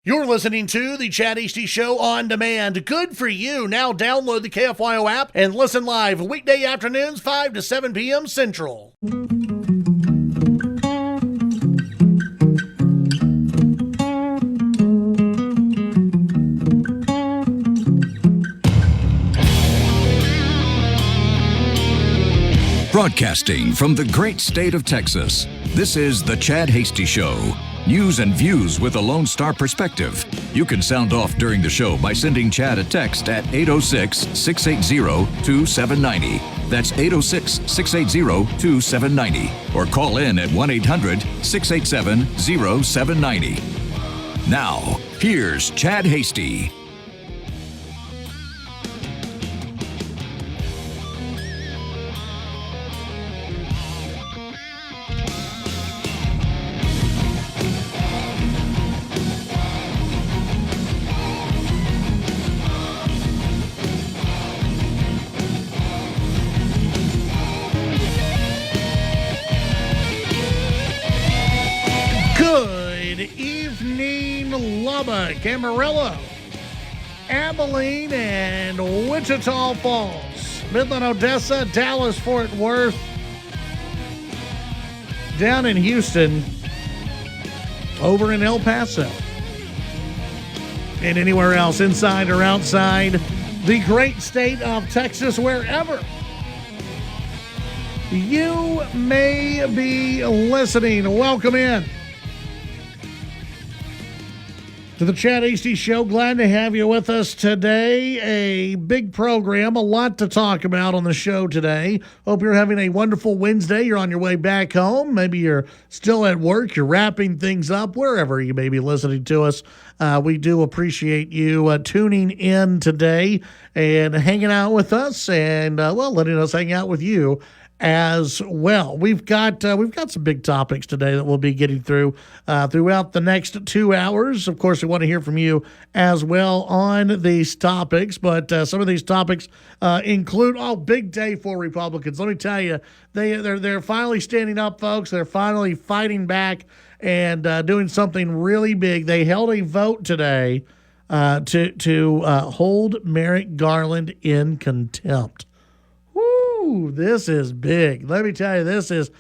You're listening to the Chad Hasty Show on demand. Good for you. Now download the KFYO app and listen live weekday afternoons 5 to 7 p.m. Central. Broadcasting from the great state of Texas, this is the Chad Hasty Show. News and views with a Lone Star perspective. You can sound off during the show by sending Chad a text at 806-680-2790. That's 806-680-2790. Or call in at 1-800-687-0790. Now, here's Chad Hasty. Lubbock, Amarillo, Abilene, and Wichita Falls, Midland, Odessa, Dallas, Fort Worth, down in Houston, over in El Paso, and anywhere else inside or outside the great state of Texas, wherever you may be listening. Welcome in to the Chad Hasty Show. Glad to have you with us today. A big program, a lot to talk about on the show today. Hope you're having a wonderful Wednesday. You're on your way back home. Maybe you're still at work. You're wrapping things up, wherever you may be listening to us. We do appreciate you tuning in today and hanging out with us and, letting us hang out with you as well. We've got some big topics today that we'll be getting through throughout the next 2 hours. Of course, we want to hear from you as well on these topics, but some of these topics include big day for Republicans. Let me tell you, they're finally standing up, folks. They're finally fighting back and doing something really big. They held a vote today to hold Merrick Garland in contempt. Ooh, this is big. Let me tell you, this is,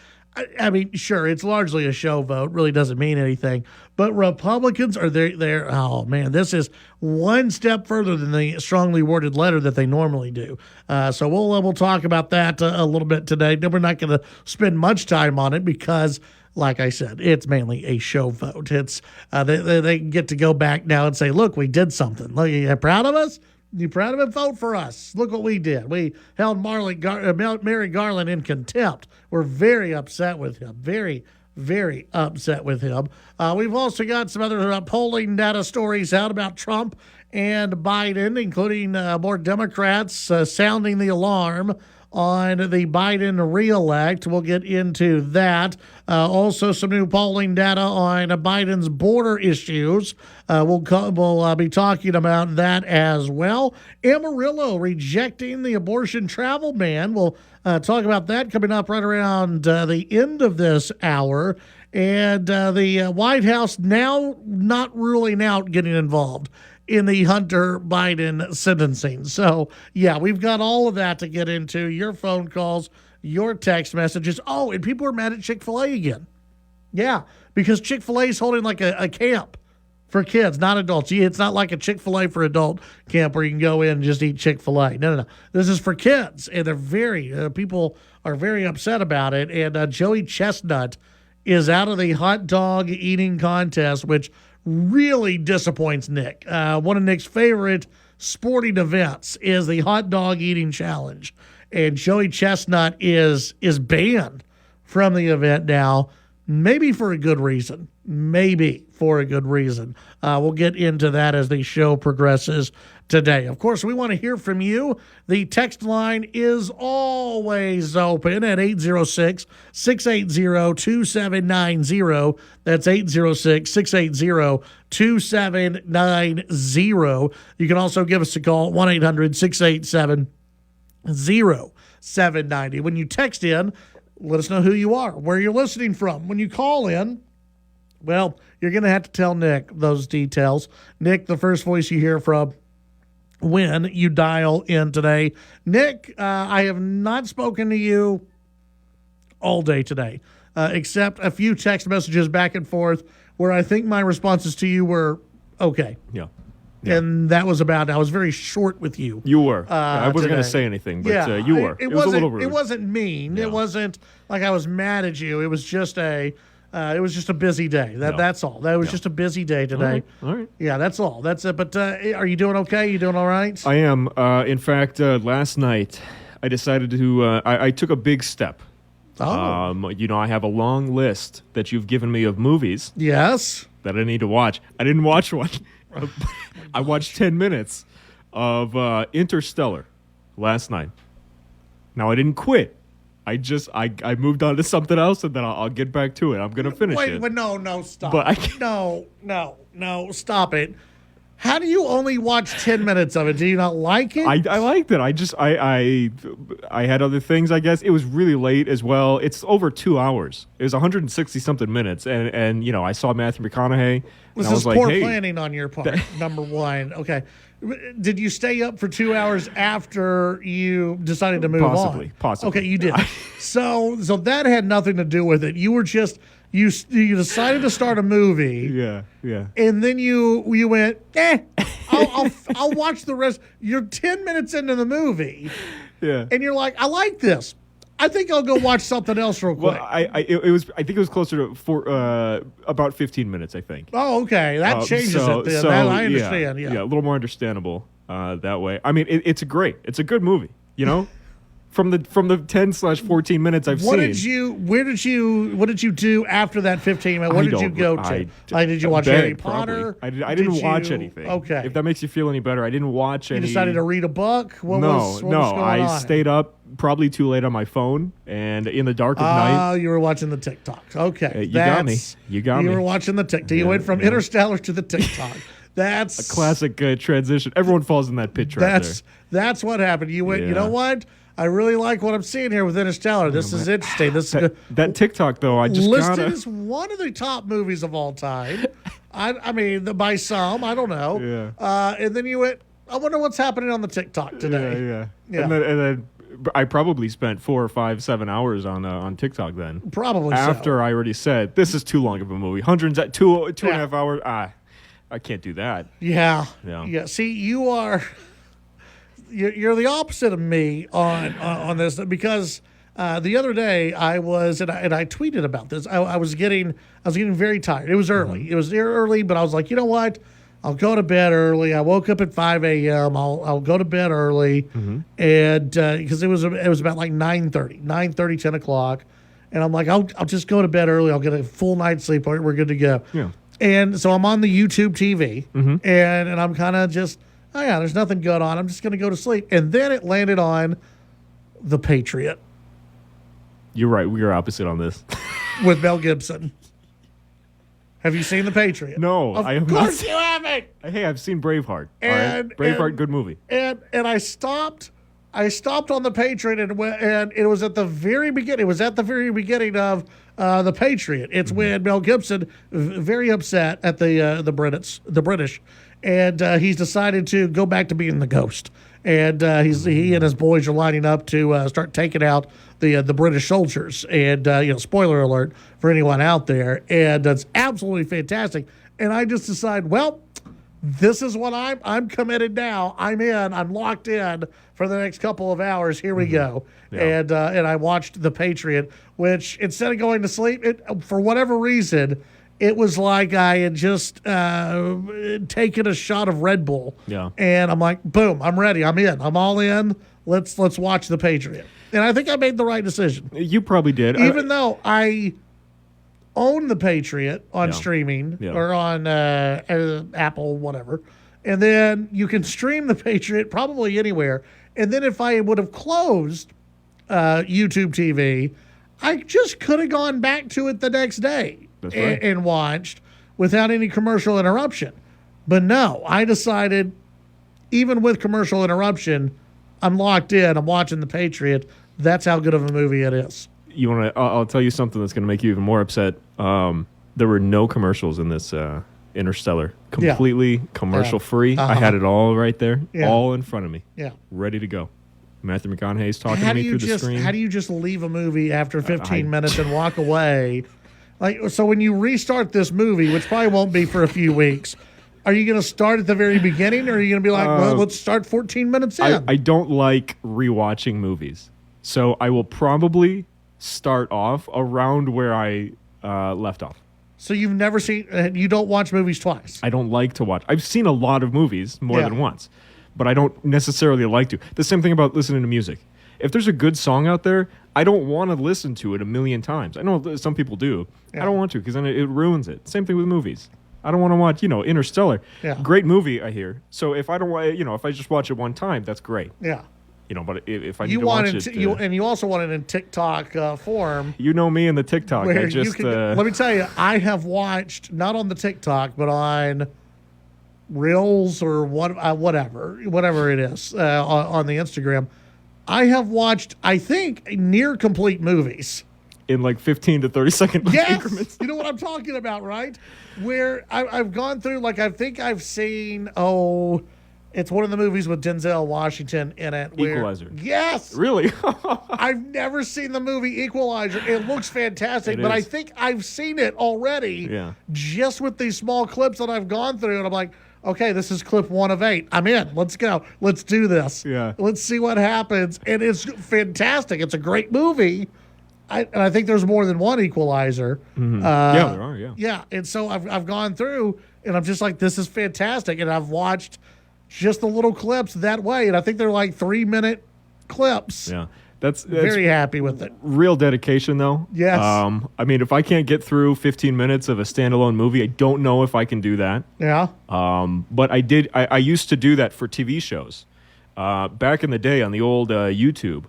sure, it's largely a show vote, really doesn't mean anything, but Republicans are there. Oh man, this is one step further than the strongly worded letter that they normally do. So we'll talk about that a little bit today. We're not going to spend much time on it because, like I said, it's mainly a show vote. It's they get to go back now and say, look, we did something. Look, you proud of us? You proud of it? Vote for us. Look what we did. We held Merrick Garland in contempt. We're very upset with him. Very, very upset with him. We've also got some other polling data stories out about Trump and Biden, including more Democrats sounding the alarm on the Biden re-elect. We'll get into that. Also, some new polling data on Biden's border issues. We'll be talking about that as well. Amarillo rejecting the abortion travel ban. We'll talk about that coming up right around the end of this hour. And the White House now not ruling out getting involved in the Hunter Biden sentencing. So, yeah, we've got all of that to get into. Your phone calls, your text messages. Oh, and people are mad at Chick-fil-A again. Yeah, because Chick-fil-A is holding like a camp for kids, not adults. It's not like a Chick-fil-A for adult camp where you can go in and just eat Chick-fil-A. No. This is for kids, and they're people are very upset about it. And Joey Chestnut is out of the hot dog eating contest, which really disappoints Nick. One of Nick's favorite sporting events is the hot dog eating challenge, and Joey Chestnut is banned from the event now, maybe for a good reason. We'll get into that as the show progresses today. Of course, we want to hear from you. The text line is always open at 806-680-2790. That's 806-680-2790. You can also give us a call at 1-800-687-0790. When you text in, let us know who you are, where you're listening from. When you call in, Well, you're going to have to tell Nick those details. Nick, the first voice you hear from when you dial in today. Nick, I have not spoken to you all day today, except a few text messages back and forth where I think my responses to you were okay. Yeah. And that was about it. I was very short with you. You were. I wasn't going to today. say anything, but you were. It was a little rude. It wasn't mean. No. It wasn't like I was mad at you. It was just a busy day. That's all. That was just a busy day today. All right. Yeah, that's all. That's it. But are you doing okay? You doing all right? I am. In fact, last night I decided to. I took a big step. Oh. I have a long list that you've given me of movies Yes. that I need to watch. I didn't watch one. I watched 10 minutes of Interstellar last night. Now, I didn't quit. I moved on to something else, and then I'll get back to it. I'm going to finish it. Wait, no, stop. But I can't. No, stop it. How do you only watch 10 minutes of it? Do you not like it? I liked it. I had other things, I guess. It was really late as well. It's over 2 hours. It was 160-something minutes. And I saw Matthew McConaughey. This and I is was like, poor hey. planning on your part, number one. Okay. Did you stay up for 2 hours after you decided to move on? Possibly. Okay, you did. So that had nothing to do with it. You were just you decided to start a movie. Yeah. And then you went, I'll watch the rest. You're 10 minutes into the movie. Yeah. And you're like, I like this. I think I'll go watch something else real quick. Well, I think it was closer to about 15 minutes, I think. Oh, okay. That changes it then. I understand. Yeah. A little more understandable that way. I mean, it's a good movie, From the 10/14 minutes I've seen. What did you do after that 15 minutes? What did you go to? Did you watch Harry Potter? Probably. I didn't watch anything. Okay. If that makes you feel any better, I didn't watch any. You decided to read a book? What was going on? I stayed up probably too late on my phone and in the dark of night. Oh, you were watching the TikToks. Okay. You got me. You were watching the TikTok. You went from Interstellar to the TikTok. That's a classic transition. Everyone falls in that pit trap there. That's what happened. You went, you know what? I really like what I'm seeing here with Interstellar. This is interesting. This is that TikTok though. I just listed as one of the top movies of all time. I mean, by some, I don't know. Yeah. And then you went, I wonder what's happening on the TikTok today. Yeah. And then I probably spent 4 or 5, 7 hours on TikTok then. Probably after I already said this is too long of a movie. Hundreds at two and a half hours. I can't do that. Yeah. See, you're the opposite of me on this because the other day I was and I tweeted about this. I was getting very tired. It was early. Mm-hmm. It was early, but I was like, you know what? I'll go to bed early. I woke up at 5 a.m. I'll go to bed early, and because it was about like 9:30, 10 o'clock, and I'm like, I'll just go to bed early. I'll get a full night's sleep. We're good to go. Yeah. And so I'm on the YouTube TV, and I'm kind of just, there's nothing good on. I'm just going to go to sleep. And then it landed on The Patriot. You're right. We are opposite on this. With Mel Gibson. Have you seen The Patriot? No, I have not. Of course you haven't. Hey, I've seen Braveheart. And, Braveheart, good movie. And I stopped on The Patriot, and it was at the very beginning. It was at the very beginning of The Patriot. It's when Mel Gibson, very upset at the British, and he's decided to go back to being the ghost. And he and his boys are lining up to start taking out the British soldiers. And spoiler alert for anyone out there. And it's absolutely fantastic. And I just decide, well, this is what I'm committed now. I'm in. I'm locked in for the next couple of hours. Here we go. Yeah. And I watched The Patriot, which instead of going to sleep, for whatever reason, it was like I had just taken a shot of Red Bull. Yeah. And I'm like, boom, I'm ready. I'm in. I'm all in. Let's watch The Patriot. And I think I made the right decision. You probably did. Even though I own The Patriot on streaming or on Apple, whatever. And then you can stream The Patriot probably anywhere. And then if I would have closed YouTube TV, I just could have gone back to it the next day. That's right. And watched without any commercial interruption. But no, I decided, even with commercial interruption, I'm locked in. I'm watching The Patriot. That's how good of a movie it is. You want to? I'll tell you something that's going to make you even more upset. The There were no commercials in this Interstellar. Completely commercial free. Uh-huh. I had it all right there, Yeah. all in front of me. Yeah. Ready to go. Matthew McConaughey's talking to me through the screen. How do you just leave a movie after 15 minutes and walk away? So when you restart this movie, which probably won't be for a few weeks, are you going to start at the very beginning, or are you going to be like, well, let's start 14 minutes in? I don't like rewatching movies, so I will probably start off around where I left off. So you've never seen, you don't watch movies twice? I don't like to watch. I've seen a lot of movies more than once, but I don't necessarily like to. The same thing about listening to music. If there's a good song out there, I don't want to listen to it a million times. I know some people do. I don't want to, because then it ruins it. Same thing with movies. I don't want to watch, Interstellar. Yeah. Great movie, I hear. So if I don't, if I just watch it one time, that's great. Yeah. But if I need You to want watch it, it, and you also want it in TikTok form. you know me and the TikTok. Where I just let me tell you, I have watched, not on the TikTok, but on Reels or whatever it is on the Instagram. I have watched, I think, near complete movies. in like 15 to 30 second Yes, increments. you know what I'm talking about, right? Where I've gone through, like, I think I've seen, it's one of the movies with Denzel Washington in it. Equalizer. Yes. Really? I've never seen the movie Equalizer. It looks fantastic, It but I is. think I've seen it already. Yeah. Just with these small clips that I've gone through, and I'm like, okay, this is clip 1 of 8. I'm in. Let's go. Let's do this. Yeah. Let's see what happens. And it's fantastic. It's a great movie. And I think there's more than one Equalizer. Mm-hmm. Yeah, there are, yeah. Yeah, and so I've gone through, and I'm just like, this is fantastic. And I've watched just the little clips that way, and I think they're like 3-minute clips. Yeah. That's Very happy with it. real dedication, though. Yes. I mean, if I can't get through 15 minutes of a standalone movie, I don't know if I can do that. Yeah. But I did. I used to do that for TV shows. Back in the day on the old YouTube,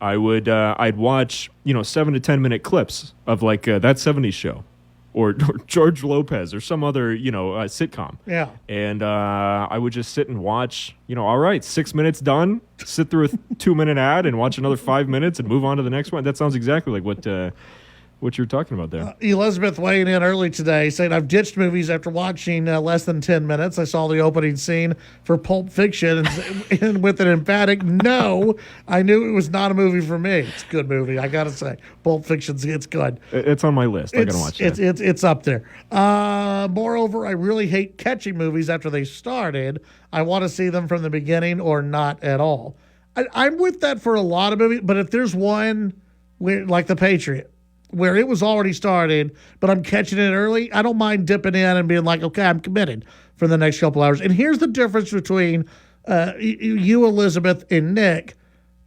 I'd watch 7 to 10 minute clips of like that 70s show, or George Lopez or some other sitcom. Yeah. And I would just sit and watch. All right, 6 minutes done. Sit through a 2-minute ad and watch another 5 minutes and move on to the next one. That sounds exactly like what you're talking about there. Elizabeth weighing in early today, saying, I've ditched movies after watching less than 10 minutes. I saw the opening scene for Pulp Fiction and with an emphatic no, I knew it was not a movie for me. It's a good movie, I got to say. Pulp Fiction's, it's good. It's on my list. I got to watch that. It's up there. Moreover, I really hate catching movies after they started. I want to see them from the beginning or not at all. I'm with that for a lot of movies, but if there's one where, like The Patriot, where it was already started, but I'm catching it early, I don't mind dipping in and being like, okay, I'm committed for the next couple hours. And here's the difference between you, Elizabeth, and Nick.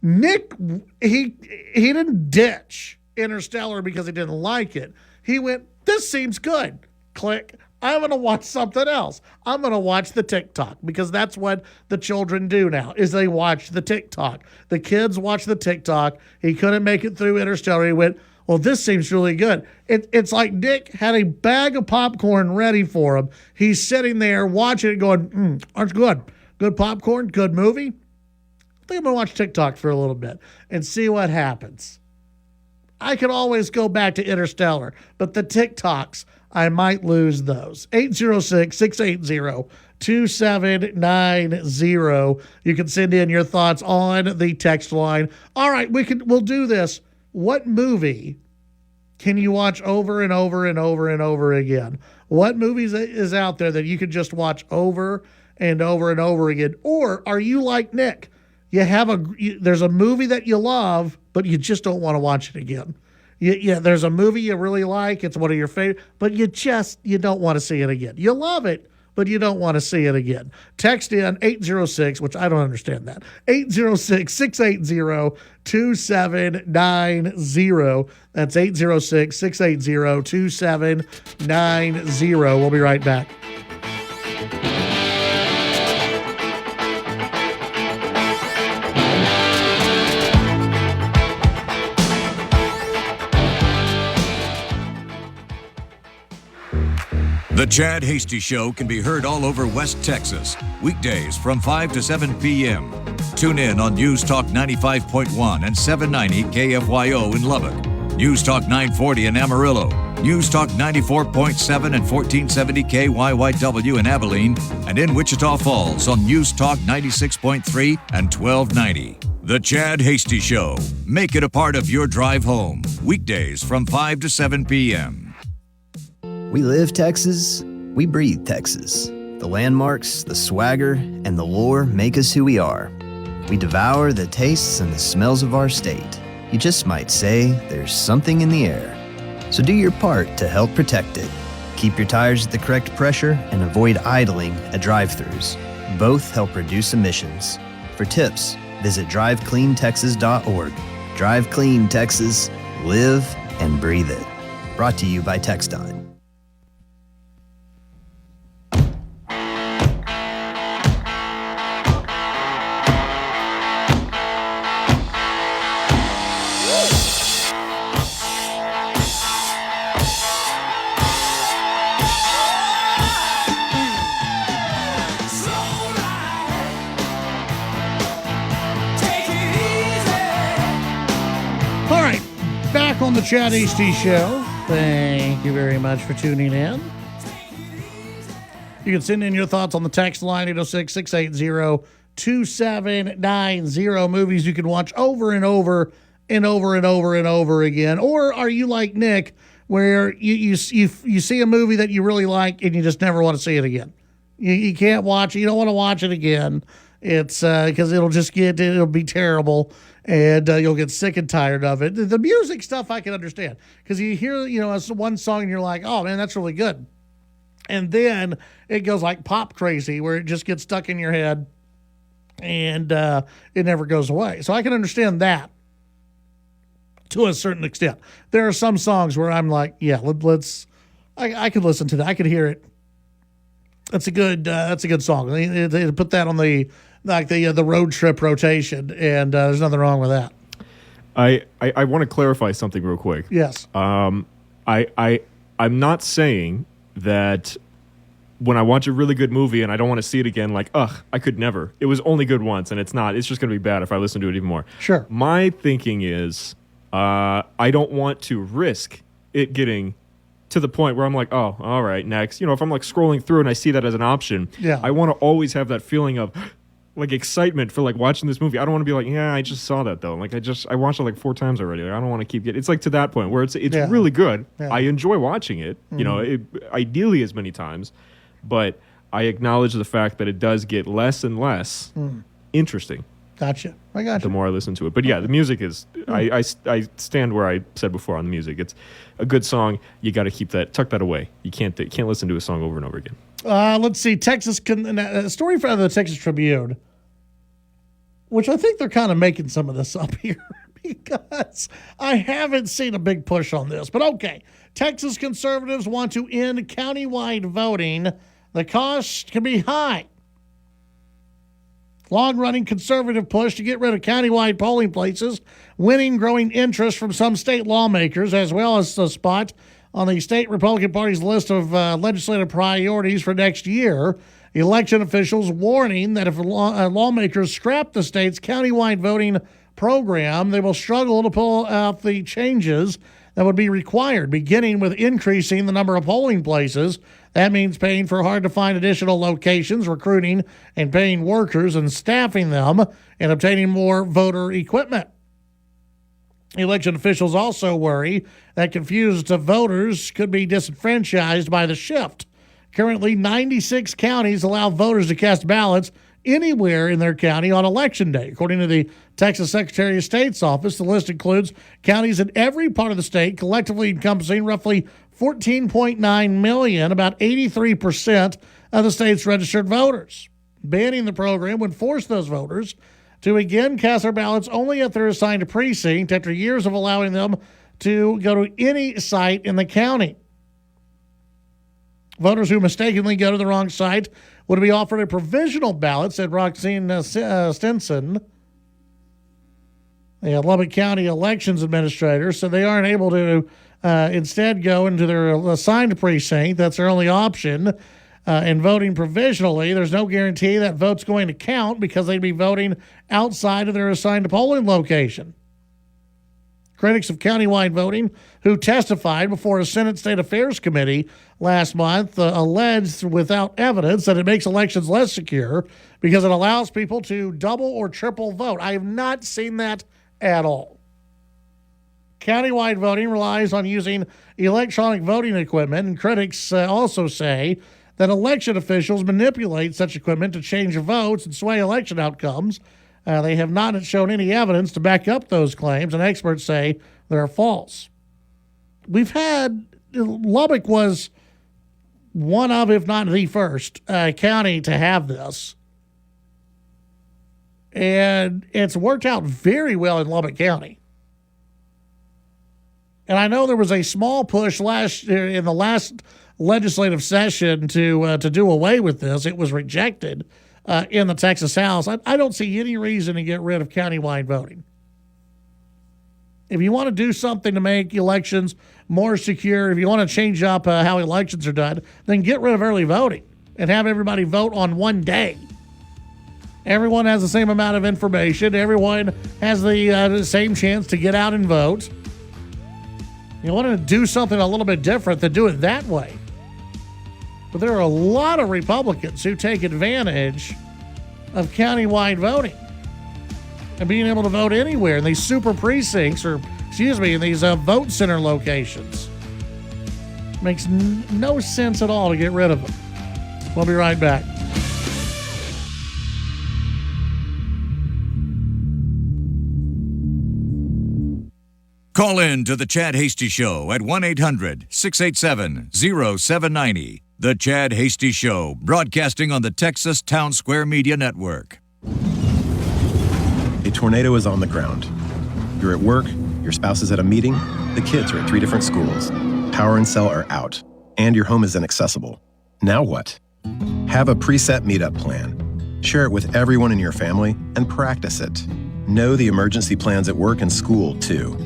Nick, he didn't ditch Interstellar because he didn't like it. He went, this seems good. Click. I'm going to watch something else. I'm going to watch the TikTok, because that's what the children do now, is they watch the TikTok. The kids watch the TikTok. He couldn't make it through Interstellar. He went, well, this seems really good. It's like Nick had a bag of popcorn ready for him. He's sitting there watching it going, that's good. Good popcorn, good movie. I think I'm going to watch TikTok for a little bit and see what happens. I can always go back to Interstellar, but the TikToks, I might lose those. 806-680-2790. You can send in your thoughts on the text line. All right, we'll do this. What movie can you watch over and over and over and over again? What movies is out there that you could just watch over and over and over again? Or are you like Nick? There's a movie that you love, but you just don't want to watch it again. There's a movie you really like. It's one of your favorite, but you don't want to see it again. You love it, but you don't want to see it again. Text in 806, which I don't understand that, 806-680-2790. That's 806-680-2790. We'll be right back. The Chad Hasty Show can be heard all over West Texas, weekdays from 5 to 7 p.m. Tune in on News Talk 95.1 and 790 KFYO in Lubbock. News Talk 940 in Amarillo, News Talk 94.7 and 1470 KYYW in Abilene, and in Wichita Falls on News Talk 96.3 and 1290. The Chad Hasty Show. Make it a part of your drive home. Weekdays from 5 to 7 p.m. We live Texas. We breathe Texas. The landmarks, the swagger, and the lore make us who we are. We devour the tastes and the smells of our state. You just might say there's something in the air. So do your part to help protect it. Keep your tires at the correct pressure and avoid idling at drive-thrus. Both help reduce emissions. For tips, visit drivecleantexas.org. Drive Clean Texas. Live and breathe it. Brought to you by TxDOT. All right, back on the Chad Hasty Show. Thank you very much for tuning in. You can send in your thoughts on the text line, 806-680-2790. Movies you can watch over and over and over and over and over again. Or are you like Nick, where you see a movie that you really like and you just never want to see it again? You can't watch it. You don't want to watch it again. It's because it'll be terrible. And you'll get sick and tired of it. The music stuff I can understand, because you hear, one song and you're like, oh man, that's really good. And then it goes like pop crazy, where it just gets stuck in your head and it never goes away. So I can understand that to a certain extent. There are some songs where I'm like, yeah, I could listen to that. I could hear it. That's a good song. They put that on the road trip rotation, and there's nothing wrong with that. I want to clarify something real quick. Yes. I'm not saying that when I watch a really good movie and I don't want to see it again, like, I could never. It was only good once, and it's not. It's just going to be bad if I listen to it even more. Sure. My thinking is I don't want to risk it getting to the point where I'm like, oh, all right, next. If I'm like scrolling through and I see that as an option, yeah. I want to always have that feeling of like excitement for like watching this movie. I don't want to be like, yeah, I just saw that though. Like I watched it like 4 times already. Like, I don't want to keep getting. It's like to that point where it's really good. Yeah. I enjoy watching it. Ideally as many times, but I acknowledge the fact that it does get less and less interesting. Gotcha. I got you. The more I listen to it, but yeah, the music is. I stand where I said before on the music. It's a good song. You got to tuck that away. You can't listen to a song over and over again. Let's see. A story from the Texas Tribune, which I think they're kind of making some of this up here because I haven't seen a big push on this. But okay, Texas conservatives want to end countywide voting. The cost can be high. Long-running conservative push to get rid of countywide polling places, winning growing interest from some state lawmakers, as well as a spot on the state Republican Party's list of legislative priorities for next year. Election officials warning that if lawmakers scrap the state's countywide voting program, they will struggle to pull out the changes that would be required, beginning with increasing the number of polling places. That means paying for hard-to-find additional locations, recruiting and paying workers and staffing them, and obtaining more voter equipment. Election officials also worry that confused voters could be disenfranchised by the shift. Currently, 96 counties allow voters to cast ballots anywhere in their county on Election Day. According to the Texas Secretary of State's office, the list includes counties in every part of the state, collectively encompassing roughly 14.9 million, about 83% of the state's registered voters. Banning the program would force those voters to again cast their ballots only at their assigned precinct after years of allowing them to go to any site in the county. Voters who mistakenly go to the wrong site would be offered a provisional ballot, said Roxanne Stinson, the Lubbock County Elections Administrator. So they aren't able to instead go into their assigned precinct. That's their only option. In voting provisionally, there's no guarantee that vote's going to count because they'd be voting outside of their assigned polling location. Critics of countywide voting who testified before a Senate State Affairs Committee last month alleged without evidence that it makes elections less secure because it allows people to double or triple vote. I have not seen that at all. Countywide voting relies on using electronic voting equipment, and critics also say that election officials manipulate such equipment to change votes and sway election outcomes. They have not shown any evidence to back up those claims, and experts say they're false. Lubbock was one of, if not the first, county to have this. And it's worked out very well in Lubbock County. And I know there was a small push in the last legislative session to do away with this. It was rejected in the Texas House. I don't see any reason to get rid of countywide voting. If you want to do something to make elections more secure, if you want to change up how elections are done, then get rid of early voting and have everybody vote on one day. Everyone has the same amount of information. Everyone has the same chance to get out and vote. You want to do something a little bit different, then do it that way. But there are a lot of Republicans who take advantage of countywide voting and being able to vote anywhere in these super precincts in these vote center locations. Makes no sense at all to get rid of them. We'll be right back. Call in to the Chad Hasty Show at 1-800-687-0790. The Chad Hasty Show, broadcasting on the Texas Town Square Media Network. A tornado is on the ground. You're at work, your spouse is at a meeting, the kids are at 3 different schools, power and cell are out, and your home is inaccessible. Now what? Have a preset meetup plan. Share it with everyone in your family and practice it. Know the emergency plans at work and school, too.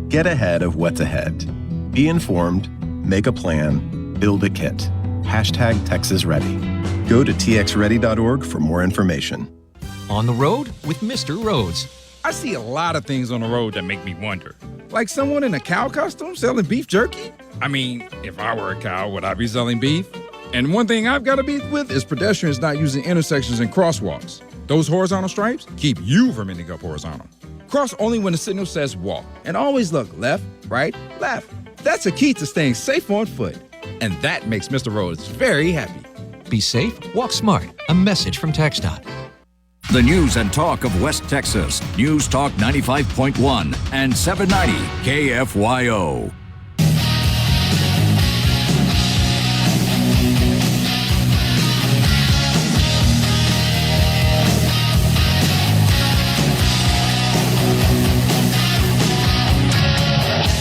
Get ahead of what's ahead. Be informed, make a plan, build a kit. #TexasReady. Go to txready.org for more information. On the road with Mr. Rhodes. I see a lot of things on the road that make me wonder. Like someone in a cow costume selling beef jerky? I mean, if I were a cow, would I be selling beef? And one thing I've got to beef with is pedestrians not using intersections and crosswalks. Those horizontal stripes keep you from ending up horizontal. Cross only when the signal says walk. And always look left, right, left. That's a key to staying safe on foot. And that makes Mr. Rhodes very happy. Be safe, walk smart. A message from TxDOT. The news and talk of West Texas. News Talk 95.1 and 790 KFYO.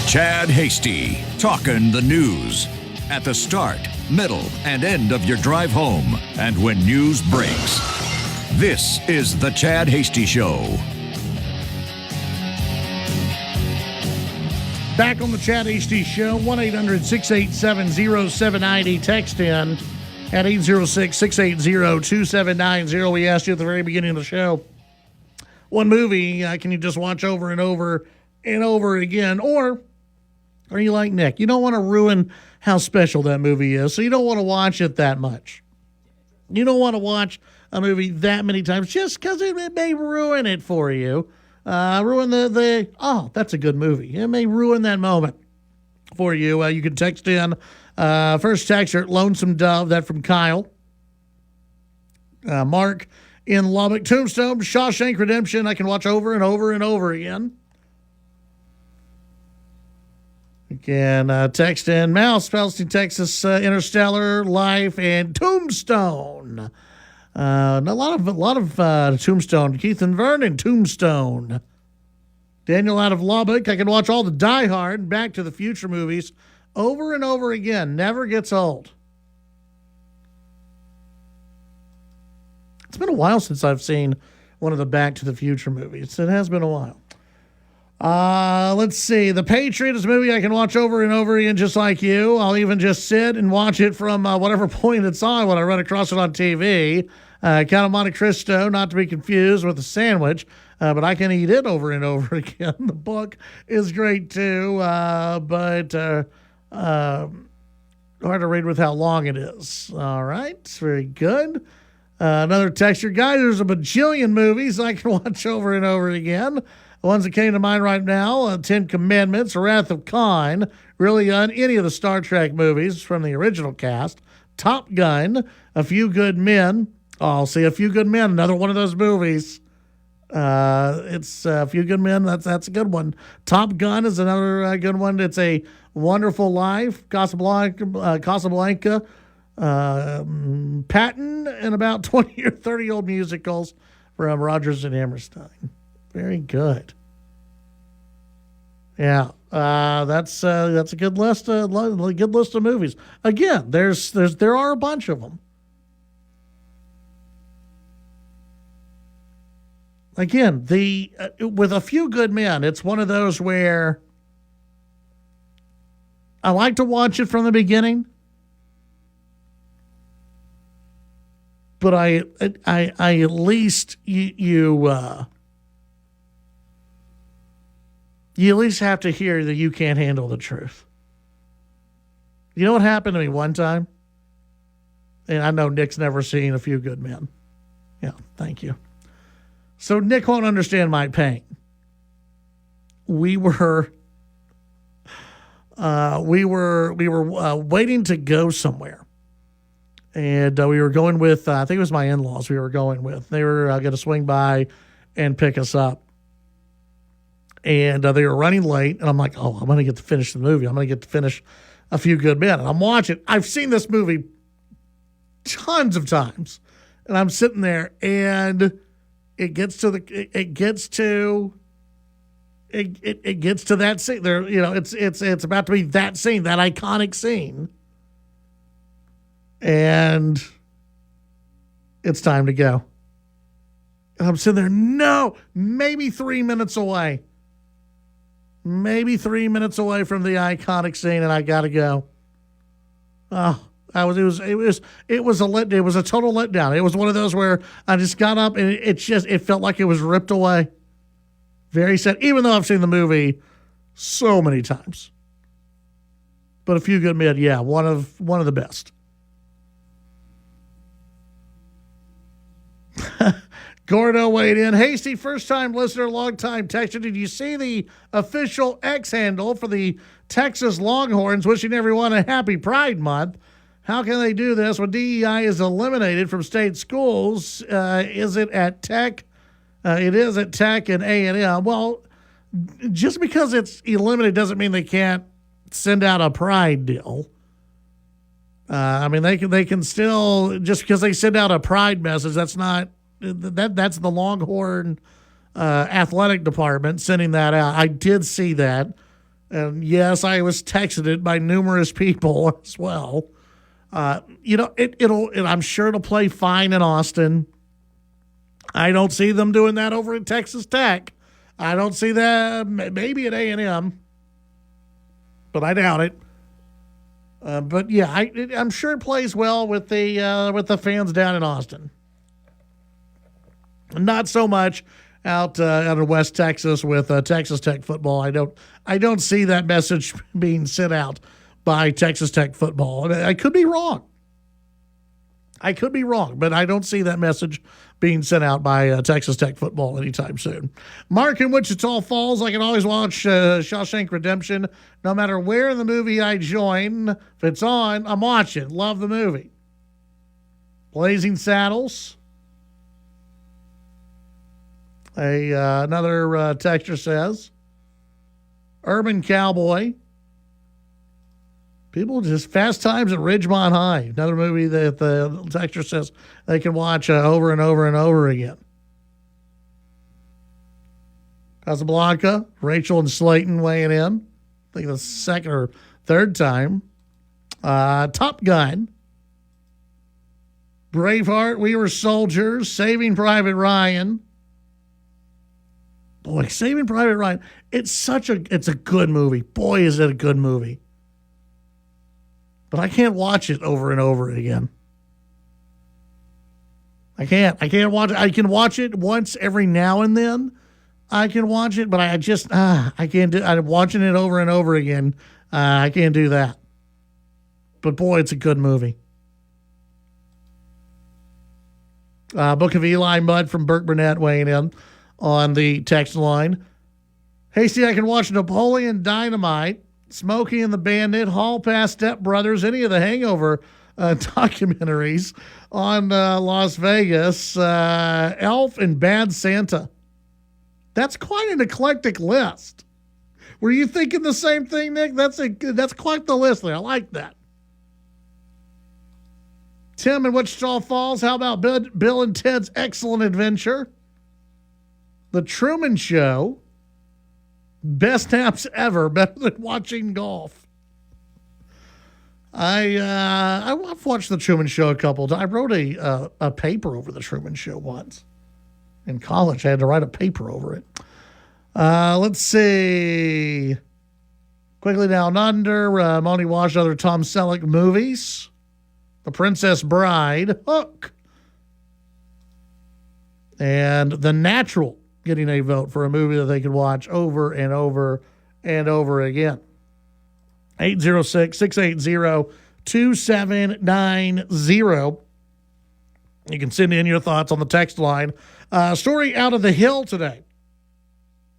Chad Hasty, talking the news. At the start, middle, and end of your drive home, and when news breaks. This is the Chad Hasty Show. Back on the Chad Hasty Show, 1-800-687-0790. Text in at 806-680-2790. We asked you at the very beginning of the show, what movie can you just watch over and over and over again? Or are you like Nick? You don't want to ruin how special that movie is, so you don't want to watch it that much. You don't want to watch a movie that many times just because it may ruin it for you. Ruin that's a good movie. It may ruin that moment for you. You can text in. First texter, Lonesome Dove, that from Kyle. Mark in Lubbock. Tombstone, Shawshank Redemption, I can watch over and over and over again. You can text in Mouse, Palestine, Texas, Interstellar, Life, and Tombstone. A lot of Tombstone. Keith and Vernon, Tombstone. Daniel out of Lubbock. I can watch all the Die Hard, Back to the Future movies over and over again. Never gets old. It's been a while since I've seen one of the Back to the Future movies. It has been a while. Let's see. The Patriot is a movie I can watch over and over again just like you. I'll even just sit and watch it from whatever point it's on when I run across it on TV. Count of Monte Cristo, not to be confused with a sandwich. but I can eat it over and over again. The book is great too, but hard to read with how long it is. All right, very good. Another texture guy. There's a bajillion movies I can watch over and over again. The ones that came to mind right now: Ten Commandments, Wrath of Khan, really any of the Star Trek movies from the original cast, Top Gun, A Few Good Men. Oh, I'll see A Few Good Men, another one of those movies. It's A Few Good Men. That's a good one. Top Gun is another good one. It's A Wonderful Life, Casablanca, Patton, and about 20 or 30 old musicals from Rodgers and Hammerstein. Very good. Yeah, that's a good list. Good list of movies. Again, there are a bunch of them. Again, with A Few Good Men, it's one of those where I like to watch it from the beginning, but I at least you at least have to hear that you can't handle the truth. You know what happened to me one time? And I know Nick's never seen A Few Good Men. Yeah, thank you. So Nick won't understand my pain. We were waiting to go somewhere, and we were going with I think it was my in-laws. We were going with. They were going to swing by and pick us up, and they were running late. And I'm like, oh, I'm going to get to finish the movie. I'm going to get to finish A Few Good Men. And I'm watching. I've seen this movie tons of times, and I'm sitting there and. It gets to that scene. There, it's about to be that scene, that iconic scene, and it's time to go. And I'm sitting there, no, maybe 3 minutes away, from the iconic scene, and I gotta go. Oh. It was a total letdown. It was one of those where I just got up and it felt like it was ripped away. Very sad, even though I've seen the movie so many times. But A Few Good Men, yeah, one of the best. Gordo weighed in. Hasty, first-time listener, long-time texter. Did you see the official X handle for the Texas Longhorns wishing everyone a happy Pride Month? How can they do this when DEI is eliminated from state schools? Is it at Tech? It is at Tech and A&M. Well, just because it's eliminated doesn't mean they can't send out a pride deal. I mean, they can still, just because they send out a pride message, that's the Longhorn athletic department sending that out. I did see that, and yes, I was texted it by numerous people as well. I'm sure it'll play fine in Austin. I don't see them doing that over at Texas Tech. I don't see that, maybe at A&M, but I doubt it. But yeah, I'm sure it plays well with the fans down in Austin. Not so much out in West Texas with Texas Tech football. I don't see that message being sent out by Texas Tech football. I could be wrong. But I don't see that message being sent out by Texas Tech football anytime soon. Mark in Wichita Falls, I can always watch Shawshank Redemption. No matter where in the movie I join, if it's on, I'm watching. Love the movie. Blazing Saddles. Another texter says, Urban Cowboy. People just Fast Times at Ridgemont High. Another movie that the texter says they can watch over and over and over again. Casablanca, Rachel and Slayton weighing in. I think the second or third time. Top Gun. Braveheart, We Were Soldiers, Saving Private Ryan. Boy, Saving Private Ryan. It's a good movie. Boy, is it a good movie. But I can't watch it over and over again. I can't watch it. I can watch it once every now and then I can watch it, but I just, I can't do, I'm watching it over and over again. I can't do that. But boy, it's a good movie. Book of Eli Mudd from Burke Burnett weighing in on the text line. Hasty, I can watch Napoleon Dynamite, Smokey and the Bandit, Hall Pass, Step Brothers, any of the Hangover documentaries on Las Vegas, Elf and Bad Santa. That's quite an eclectic list. Were you thinking the same thing, Nick? That's quite the list there. I like that. Tim in Wichita Falls, how about Bill and Ted's Excellent Adventure? The Truman Show. Best naps ever, better than watching golf. I've watched the Truman Show a couple of times. I wrote a paper over the Truman Show once. In college, I had to write a paper over it. Let's see. Quickly Down Under, Monty watched other Tom Selleck movies. The Princess Bride, Hook. And The Natural getting a vote for a movie that they could watch over and over and over again. 806-680-2790. You can send in your thoughts on the text line. Story out of the Hill today.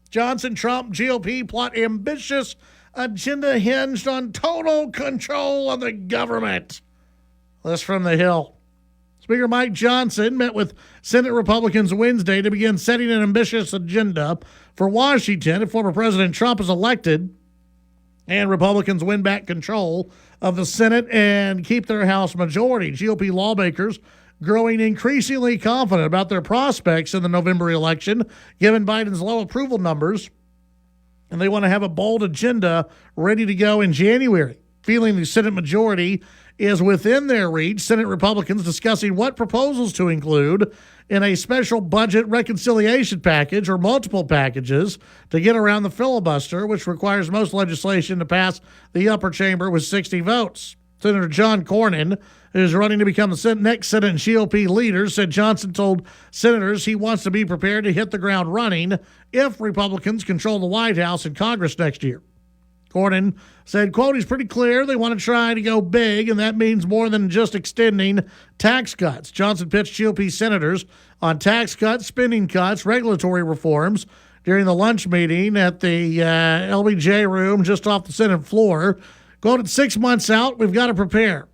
Johnson, Trump, GOP plot ambitious agenda hinged on total control of the government. This from the Hill. Speaker Mike Johnson met with Senate Republicans Wednesday to begin setting an ambitious agenda for Washington if former President Trump is elected and Republicans win back control of the Senate and keep their House majority. GOP lawmakers growing increasingly confident about their prospects in the November election, given Biden's low approval numbers, and they want to have a bold agenda ready to go in January. Feeling the Senate majority is within their reach, Senate Republicans discussing what proposals to include in a special budget reconciliation package or multiple packages to get around the filibuster, which requires most legislation to pass the upper chamber with 60 votes. Senator John Cornyn, who's running to become the next Senate GOP leader, said Johnson told senators he wants to be prepared to hit the ground running if Republicans control the White House and Congress next year. Cornyn said, quote, he's pretty clear they want to try to go big, and that means more than just extending tax cuts. Johnson pitched GOP senators on tax cuts, spending cuts, regulatory reforms during the lunch meeting at the LBJ room just off the Senate floor. Quote, it's 6 months out, we've got to prepare,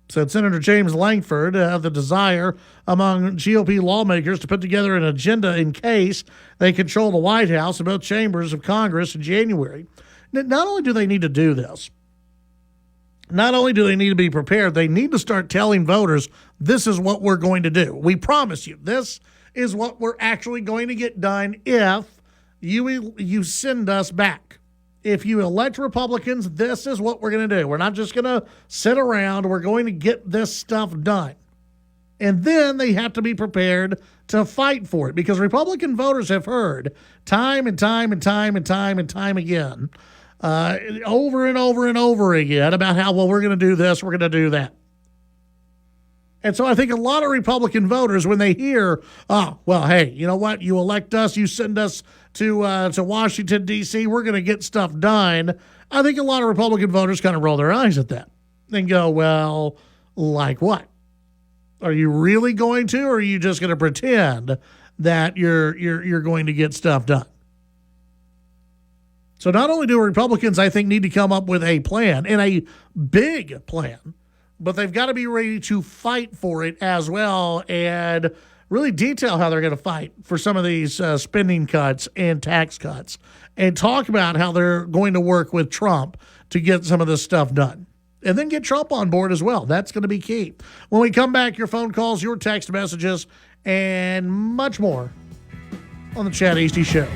said Senator James Lankford of the desire among GOP lawmakers to put together an agenda in case they control the White House and both chambers of Congress in January. Not only do they need to do this, not only do they need to be prepared, they need to start telling voters, this is what we're going to do. We promise you, this is what we're actually going to get done if you send us back. If you elect Republicans, this is what we're going to do. We're not just going to sit around. We're going to get this stuff done. And then they have to be prepared to fight for it, because Republican voters have heard time and time and time and time and time again, over and over and over again about how, well, we're going to do this, we're going to do that. And so I think a lot of Republican voters, when they hear, oh, well, hey, you know what? You elect us, you send us to Washington, D.C., we're going to get stuff done. I think a lot of Republican voters kind of roll their eyes at that and go, well, like what? Are you really going to, or are you just going to pretend that you're going to get stuff done? So not only do Republicans, I think, need to come up with a plan, and a big plan, but they've got to be ready to fight for it as well and really detail how they're going to fight for some of these spending cuts and tax cuts, and talk about how they're going to work with Trump to get some of this stuff done. And then get Trump on board as well. That's going to be key. When we come back, your phone calls, your text messages, and much more on the Chad Hasty Show.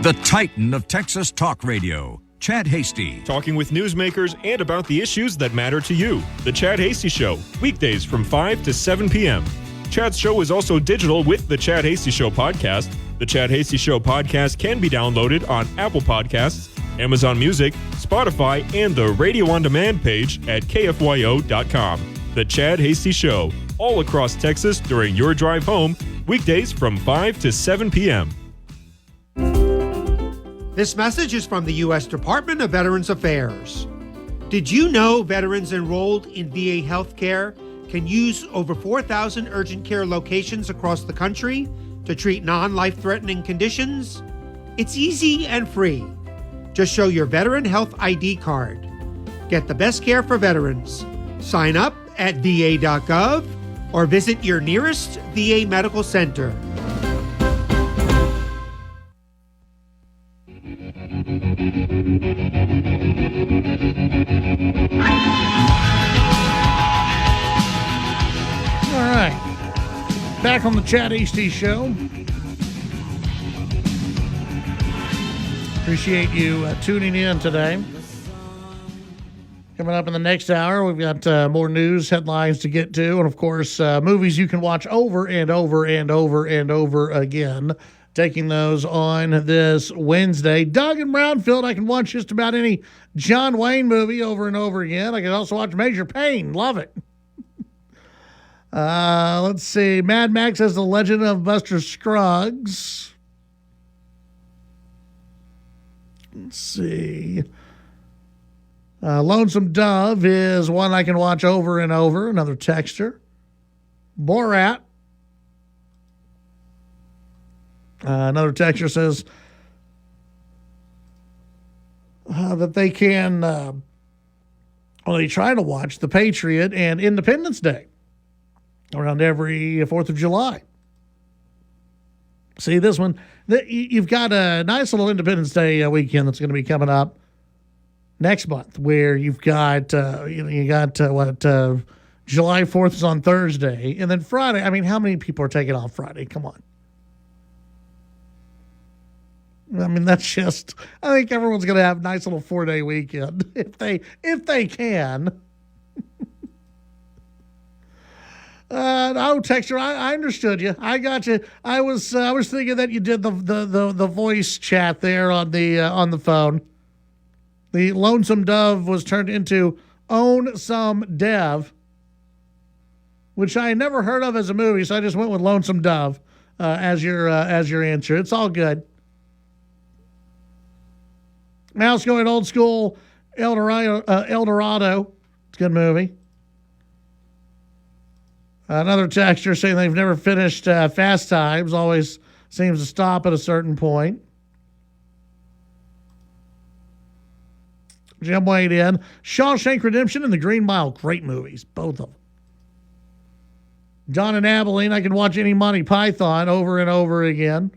The Titan of Texas Talk Radio, Chad Hasty. Talking with newsmakers and about the issues that matter to you. The Chad Hasty Show, weekdays from 5 to 7 p.m. Chad's show is also digital with the Chad Hasty Show podcast. The Chad Hasty Show podcast can be downloaded on Apple Podcasts, Amazon Music, Spotify, and the Radio On Demand page at KFYO.com. The Chad Hasty Show, all across Texas during your drive home, weekdays from 5 to 7 p.m. This message is from the U.S. Department of Veterans Affairs. Did you know veterans enrolled in VA healthcare can use over 4,000 urgent care locations across the country to treat non-life-threatening conditions? It's easy and free. Just show your Veteran Health ID card. Get the best care for veterans. Sign up at va.gov or visit your nearest VA medical center. All right. Back on the Chad Hasty Show. Appreciate you tuning in today. Coming up in the next hour, we've got more news, headlines to get to, and of course, movies you can watch over and over and over and over again. Taking those on this Wednesday. Doug in Brownfield, I can watch just about any John Wayne movie over and over again. I can also watch Major Payne. Love it. Let's see. Mad Max has The Legend of Buster Scruggs. Let's see. Lonesome Dove is one I can watch over and over. Another texter. Borat. Another texter says that they can, they try to watch The Patriot and Independence Day around every 4th of July. See, this one, you've got a nice little Independence Day weekend that's going to be coming up next month, where you've got, July 4th is on Thursday, and then Friday. I mean, how many people are taking off Friday? Come on. I mean, that's just, I think everyone's going to have a nice little 4-day weekend if they can. Texture, I understood you. I got you. I was thinking that you did the voice chat there on the phone. The Lonesome Dove was turned into Own Some Dev, which I never heard of as a movie, so I just went with Lonesome Dove as your answer. It's all good. Mouse going old school. El Dorado. It's a good movie. Another texture saying they've never finished Fast Times. Always seems to stop at a certain point. Jim weighed in. Shawshank Redemption and The Green Mile. Great movies. Both of them. John and Abilene. I can watch any Monty Python over and over again.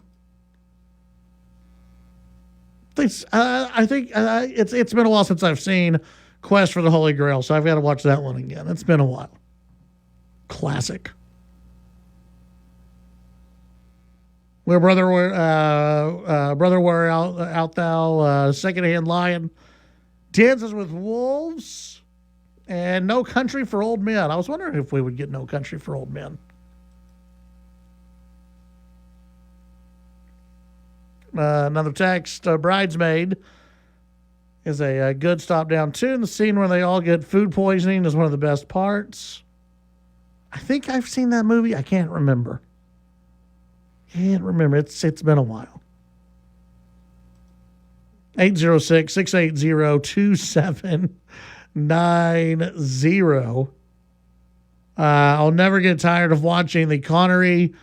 I think it's been a while since I've seen Quest for the Holy Grail, so I've got to watch that one again. It's been a while. Classic. Where Brother Were Out Thou, Secondhand Lion, Dances with Wolves, and No Country for Old Men. I was wondering if we would get No Country for Old Men. Another text, Bridesmaid is a good stop-down tune. The scene where they all get food poisoning is one of the best parts. I think I've seen that movie. I can't remember. It's been a while. 806-680-2790. I'll never get tired of watching the Connery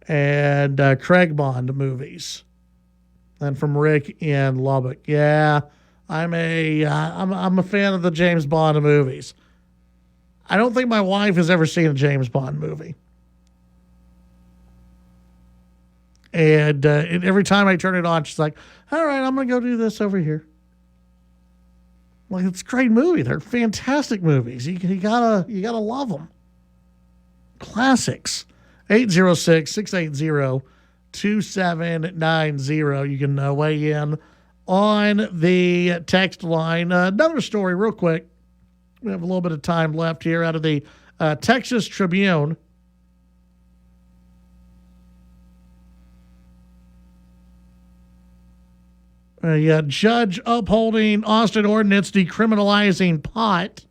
and Craig Bond movies. And from Rick in Lubbock. Yeah, I'm a fan of the James Bond movies. I don't think my wife has ever seen a James Bond movie. And every time I turn it on, she's like, all right, I'm going to go do this over here. Like, it's a great movie. They're fantastic movies. You gotta love them. Classics. 806-680-2790. You can weigh in on the text line. Another story real quick. We have a little bit of time left here out of the Texas Tribune. A judge upholding Austin ordinance decriminalizing pot.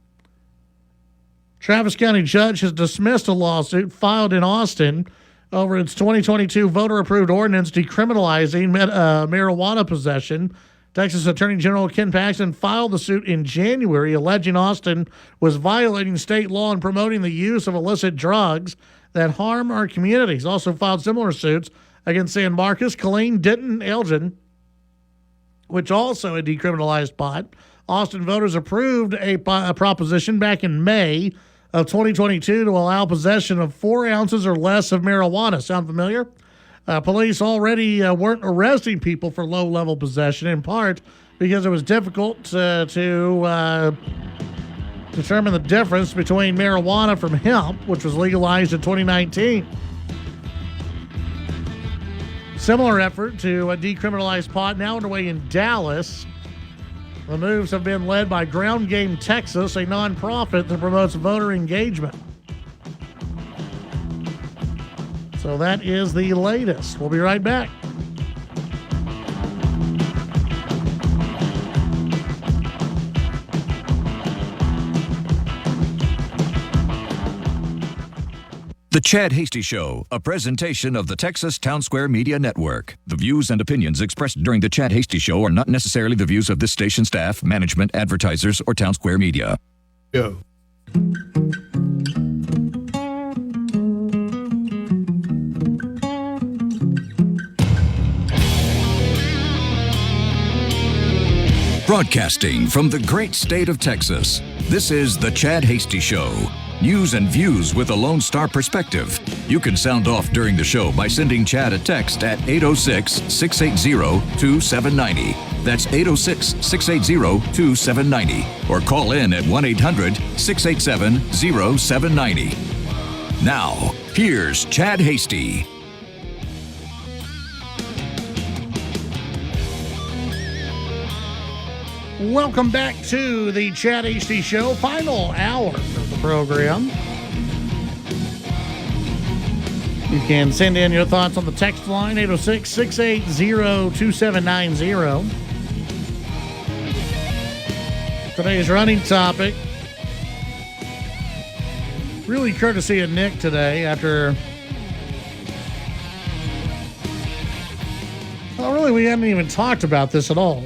Travis County judge has dismissed a lawsuit filed in Austin over its 2022 voter-approved ordinance decriminalizing marijuana possession. Texas Attorney General Ken Paxton filed the suit in January, alleging Austin was violating state law and promoting the use of illicit drugs that harm our communities. Also filed similar suits against San Marcos, Killeen, Denton, and Elgin, which also had decriminalized pot. Austin voters approved a proposition back in May of 2022 to allow possession of 4 ounces or less of marijuana. Sound familiar? Police already weren't arresting people for low-level possession, in part because it was difficult to determine the difference between marijuana from hemp, which was legalized in 2019. Similar effort to decriminalize pot now underway in Dallas. The moves have been led by Ground Game Texas, a nonprofit that promotes voter engagement. So that is the latest. We'll be right back. The Chad Hasty Show, a presentation of the Texas Town Square Media Network. The views and opinions expressed during the Chad Hasty Show are not necessarily the views of this station staff, management, advertisers, or Town Square Media. Go. Broadcasting from the great state of Texas, this is The Chad Hasty Show. News and views with a Lone Star perspective. You can sound off during the show by sending Chad a text at 806-680-2790. That's 806-680-2790. Or call in at 1-800-687-0790. Now, here's Chad Hasty. Welcome back to the Chad Hasty Show, final hour of the program. You can send in your thoughts on the text line, 806-680-2790. Today's running topic, really courtesy of Nick today after... Well, really, we haven't even talked about this at all.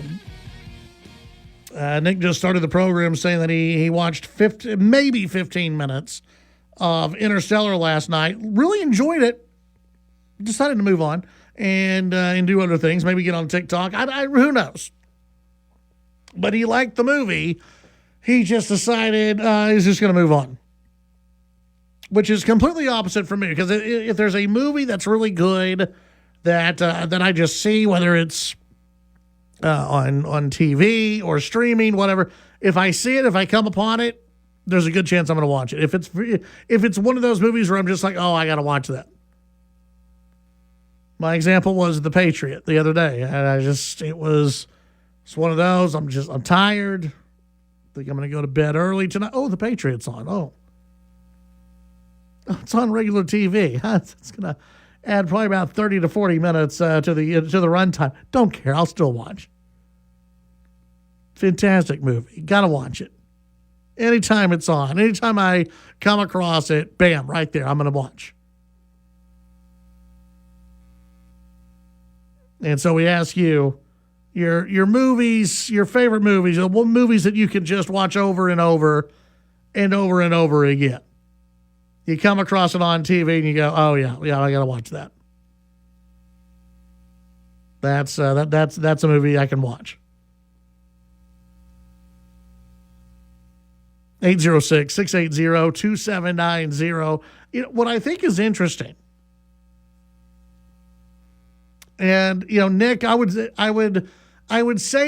Nick just started the program saying that he watched 15 minutes of Interstellar last night. Really enjoyed it. Decided to move on and do other things. Maybe get on TikTok. Who knows? But he liked the movie. He just decided he's just going to move on. Which is completely opposite from me. Because if there's a movie that's really good that I just see, whether it's on TV or streaming, whatever. If I see it, if I come upon it, there's a good chance I'm going to watch it. If it's one of those movies where I'm just like, oh, I got to watch that. My example was The Patriot the other day. And it's one of those. I'm tired. Think I'm going to go to bed early tonight. Oh, The Patriot's on. Oh, it's on regular TV. It's going to add probably about 30 to 40 minutes to the runtime. Don't care. I'll still watch. Fantastic movie. Got to watch it. Anytime it's on. Anytime I come across it, bam, right there. I'm going to watch. And so we ask you, your movies, your favorite movies, movies that you can just watch over and over and over and over again. You come across it on TV and you go, oh yeah, I got to watch that. That's a movie I can watch. 806-680-2790. What I think is interesting, and Nick, I would say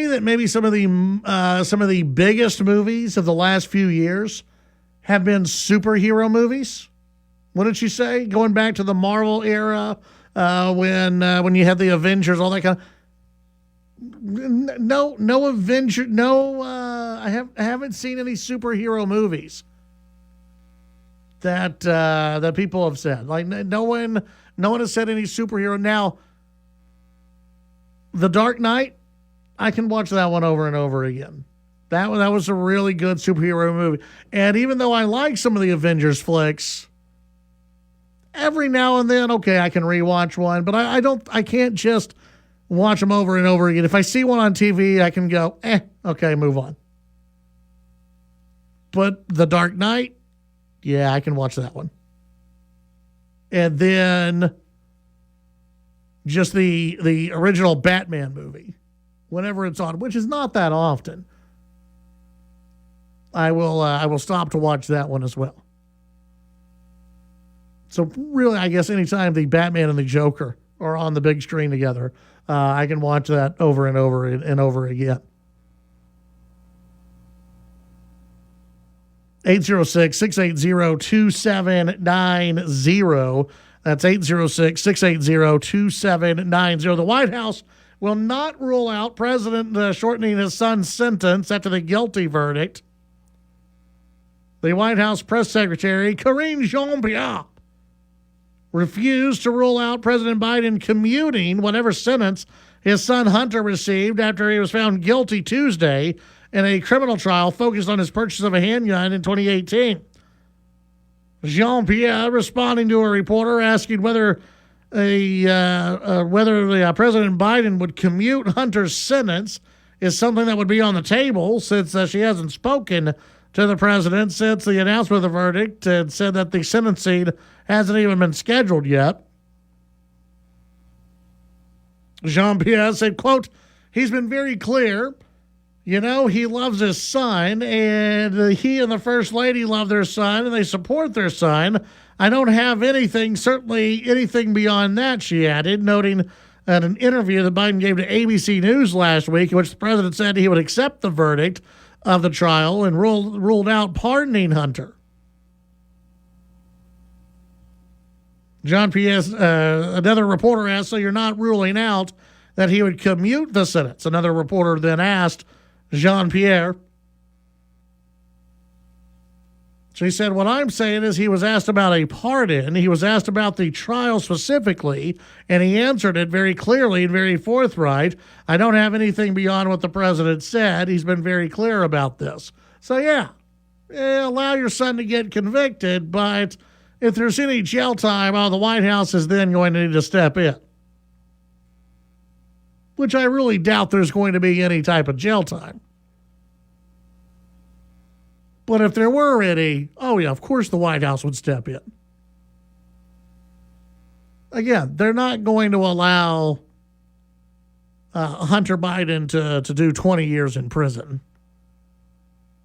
that maybe some of the biggest movies of the last few years have been superhero movies. Wouldn't you say? Going back to the Marvel era, when you had the Avengers, all that kind of. No Avenger. I haven't seen any superhero movies that people have said. Like no one has said any superhero. Now, The Dark Knight, I can watch that one over and over again. That was a really good superhero movie. And even though I like some of the Avengers flicks, every now and then, okay, I can rewatch one, but I can't just watch them over and over again. If I see one on TV, I can go, okay, move on. But The Dark Knight, yeah, I can watch that one. And then just the original Batman movie, whenever it's on, which is not that often, I will stop to watch that one as well. So really, I guess anytime the Batman and the Joker are on the big screen together, I can watch that over and over and over again. 806-680-2790. That's 806-680-2790. The White House will not rule out President shortening his son's sentence after the guilty verdict. The White House press secretary, Karine Jean-Pierre, refused to rule out President Biden commuting whatever sentence his son Hunter received after he was found guilty Tuesday in a criminal trial focused on his purchase of a handgun in 2018. Jean-Pierre, responding to a reporter asking whether President Biden would commute Hunter's sentence, is something that would be on the table since she hasn't spoken to the president since the announcement of the verdict and said that the sentencing hasn't even been scheduled yet. Jean-Pierre said, quote, he's been very clear. You know, he loves his son, and he and the First Lady love their son, and they support their son. I don't have anything, certainly anything beyond that, she added, noting at an interview that Biden gave to ABC News last week, in which the president said he would accept the verdict of the trial and ruled out pardoning Hunter. Jean-Pierre, another reporter asked, so you're not ruling out that he would commute the sentence? Another reporter then asked Jean-Pierre. She said, what I'm saying is he was asked about a pardon. He was asked about the trial specifically, and he answered it very clearly and very forthright. I don't have anything beyond what the president said. He's been very clear about this. So, yeah, allow your son to get convicted, but if there's any jail time, the White House is then going to need to step in. Which I really doubt there's going to be any type of jail time. But if there were any, of course the White House would step in. Again, they're not going to allow Hunter Biden to do 20 years in prison.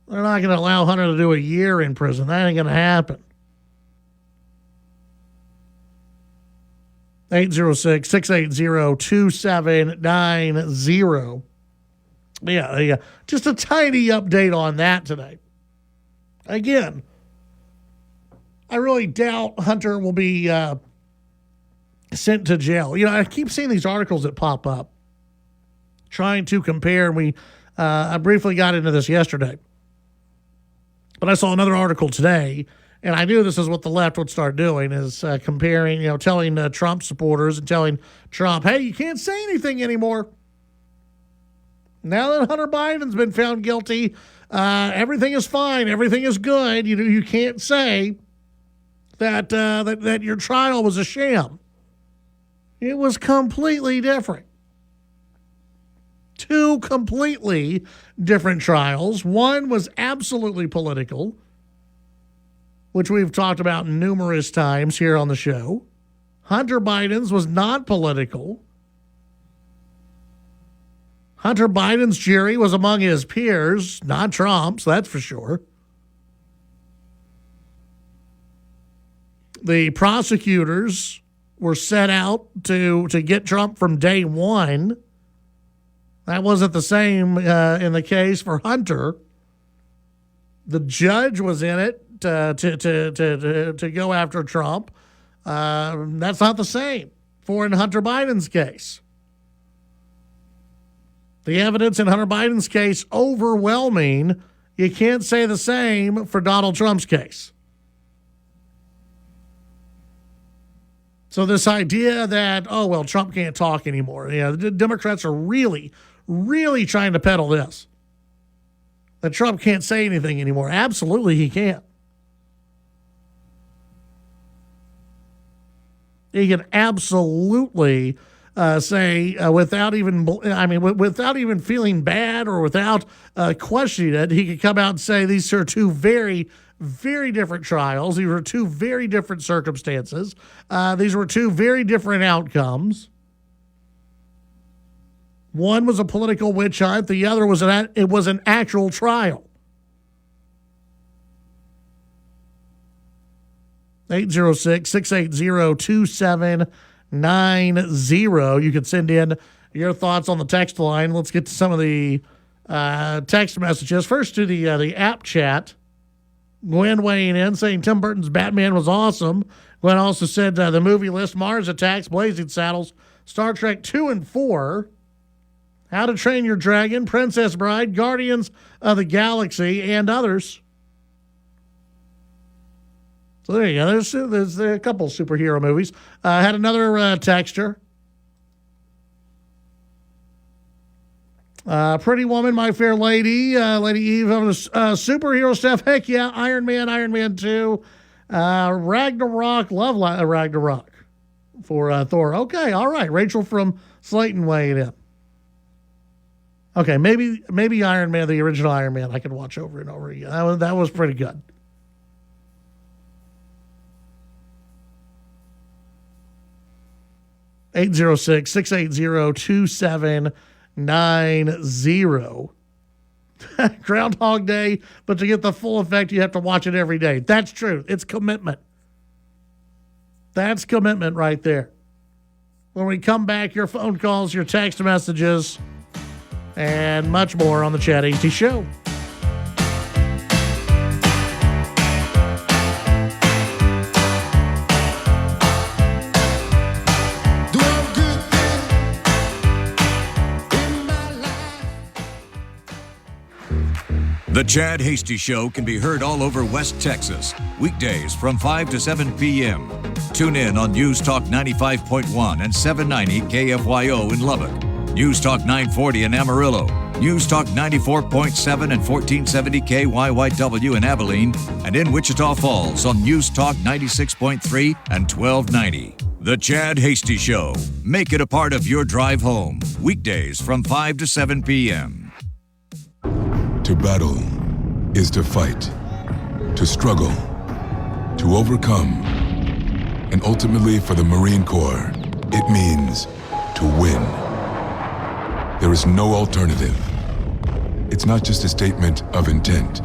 They're not going to allow Hunter to do a year in prison. That ain't going to happen. 806-680-2790. Yeah, just a tiny update on that today. Again, I really doubt Hunter will be sent to jail. I keep seeing these articles that pop up trying to compare, and I briefly got into this yesterday. But I saw another article today, and I knew this is what the left would start doing, is comparing, telling Trump supporters and telling Trump, hey, you can't say anything anymore. Now that Hunter Biden's been found guilty, everything is fine. Everything is good. You can't say that your trial was a sham. It was completely different. Two completely different trials. One was absolutely political, which we've talked about numerous times here on the show. Hunter Biden's was not political. Hunter Biden's jury was among his peers, not Trump's, that's for sure. The prosecutors were set out to get Trump from day one. That wasn't the same in the case for Hunter. The judge was in it to go after Trump. That's not the same in Hunter Biden's case. The evidence in Hunter Biden's case, overwhelming. You can't say the same for Donald Trump's case. So this idea that, Trump can't talk anymore. The Democrats are really, really trying to peddle this, that Trump can't say anything anymore. Absolutely, he can. He can absolutely say without even feeling bad or without questioning it, he could come out and say these are two very, very different trials. These were two very different circumstances. These were two very different outcomes. One was a political witch hunt. The other was an actual trial. 806-680-2790. You can send in your thoughts on the text line. Let's get to some of the text messages. First to the app chat. Gwen weighing in saying Tim Burton's Batman was awesome. Gwen also said the movie list: Mars Attacks, Blazing Saddles, Star Trek 2 and 4, How to Train Your Dragon, Princess Bride, Guardians of the Galaxy, and others. So there you go. There's a couple superhero movies. Had another texter. Pretty Woman, My Fair Lady, Lady Eve, superhero stuff. Heck yeah, Iron Man 2, Ragnarok, love Ragnarok for Thor. Okay, all right. Rachel from Slayton weighing in. Okay, maybe Iron Man, the original Iron Man, I could watch over and over again. That was pretty good. (806-680-2790) Groundhog Day, but to get the full effect, you have to watch it every day. That's true. It's commitment. That's commitment right there. When we come back, your phone calls, your text messages, and much more on the Chad Hasty Show. The Chad Hasty Show can be heard all over West Texas, weekdays from 5 to 7 p.m. Tune in on News Talk 95.1 and 790 KFYO in Lubbock, News Talk 940 in Amarillo, News Talk 94.7 and 1470 KYYW in Abilene, and in Wichita Falls on News Talk 96.3 and 1290. The Chad Hasty Show. Make it a part of your drive home, weekdays from 5 to 7 p.m. To battle is to fight, to struggle, to overcome, and ultimately for the Marine Corps, it means to win. There is no alternative. It's not just a statement of intent.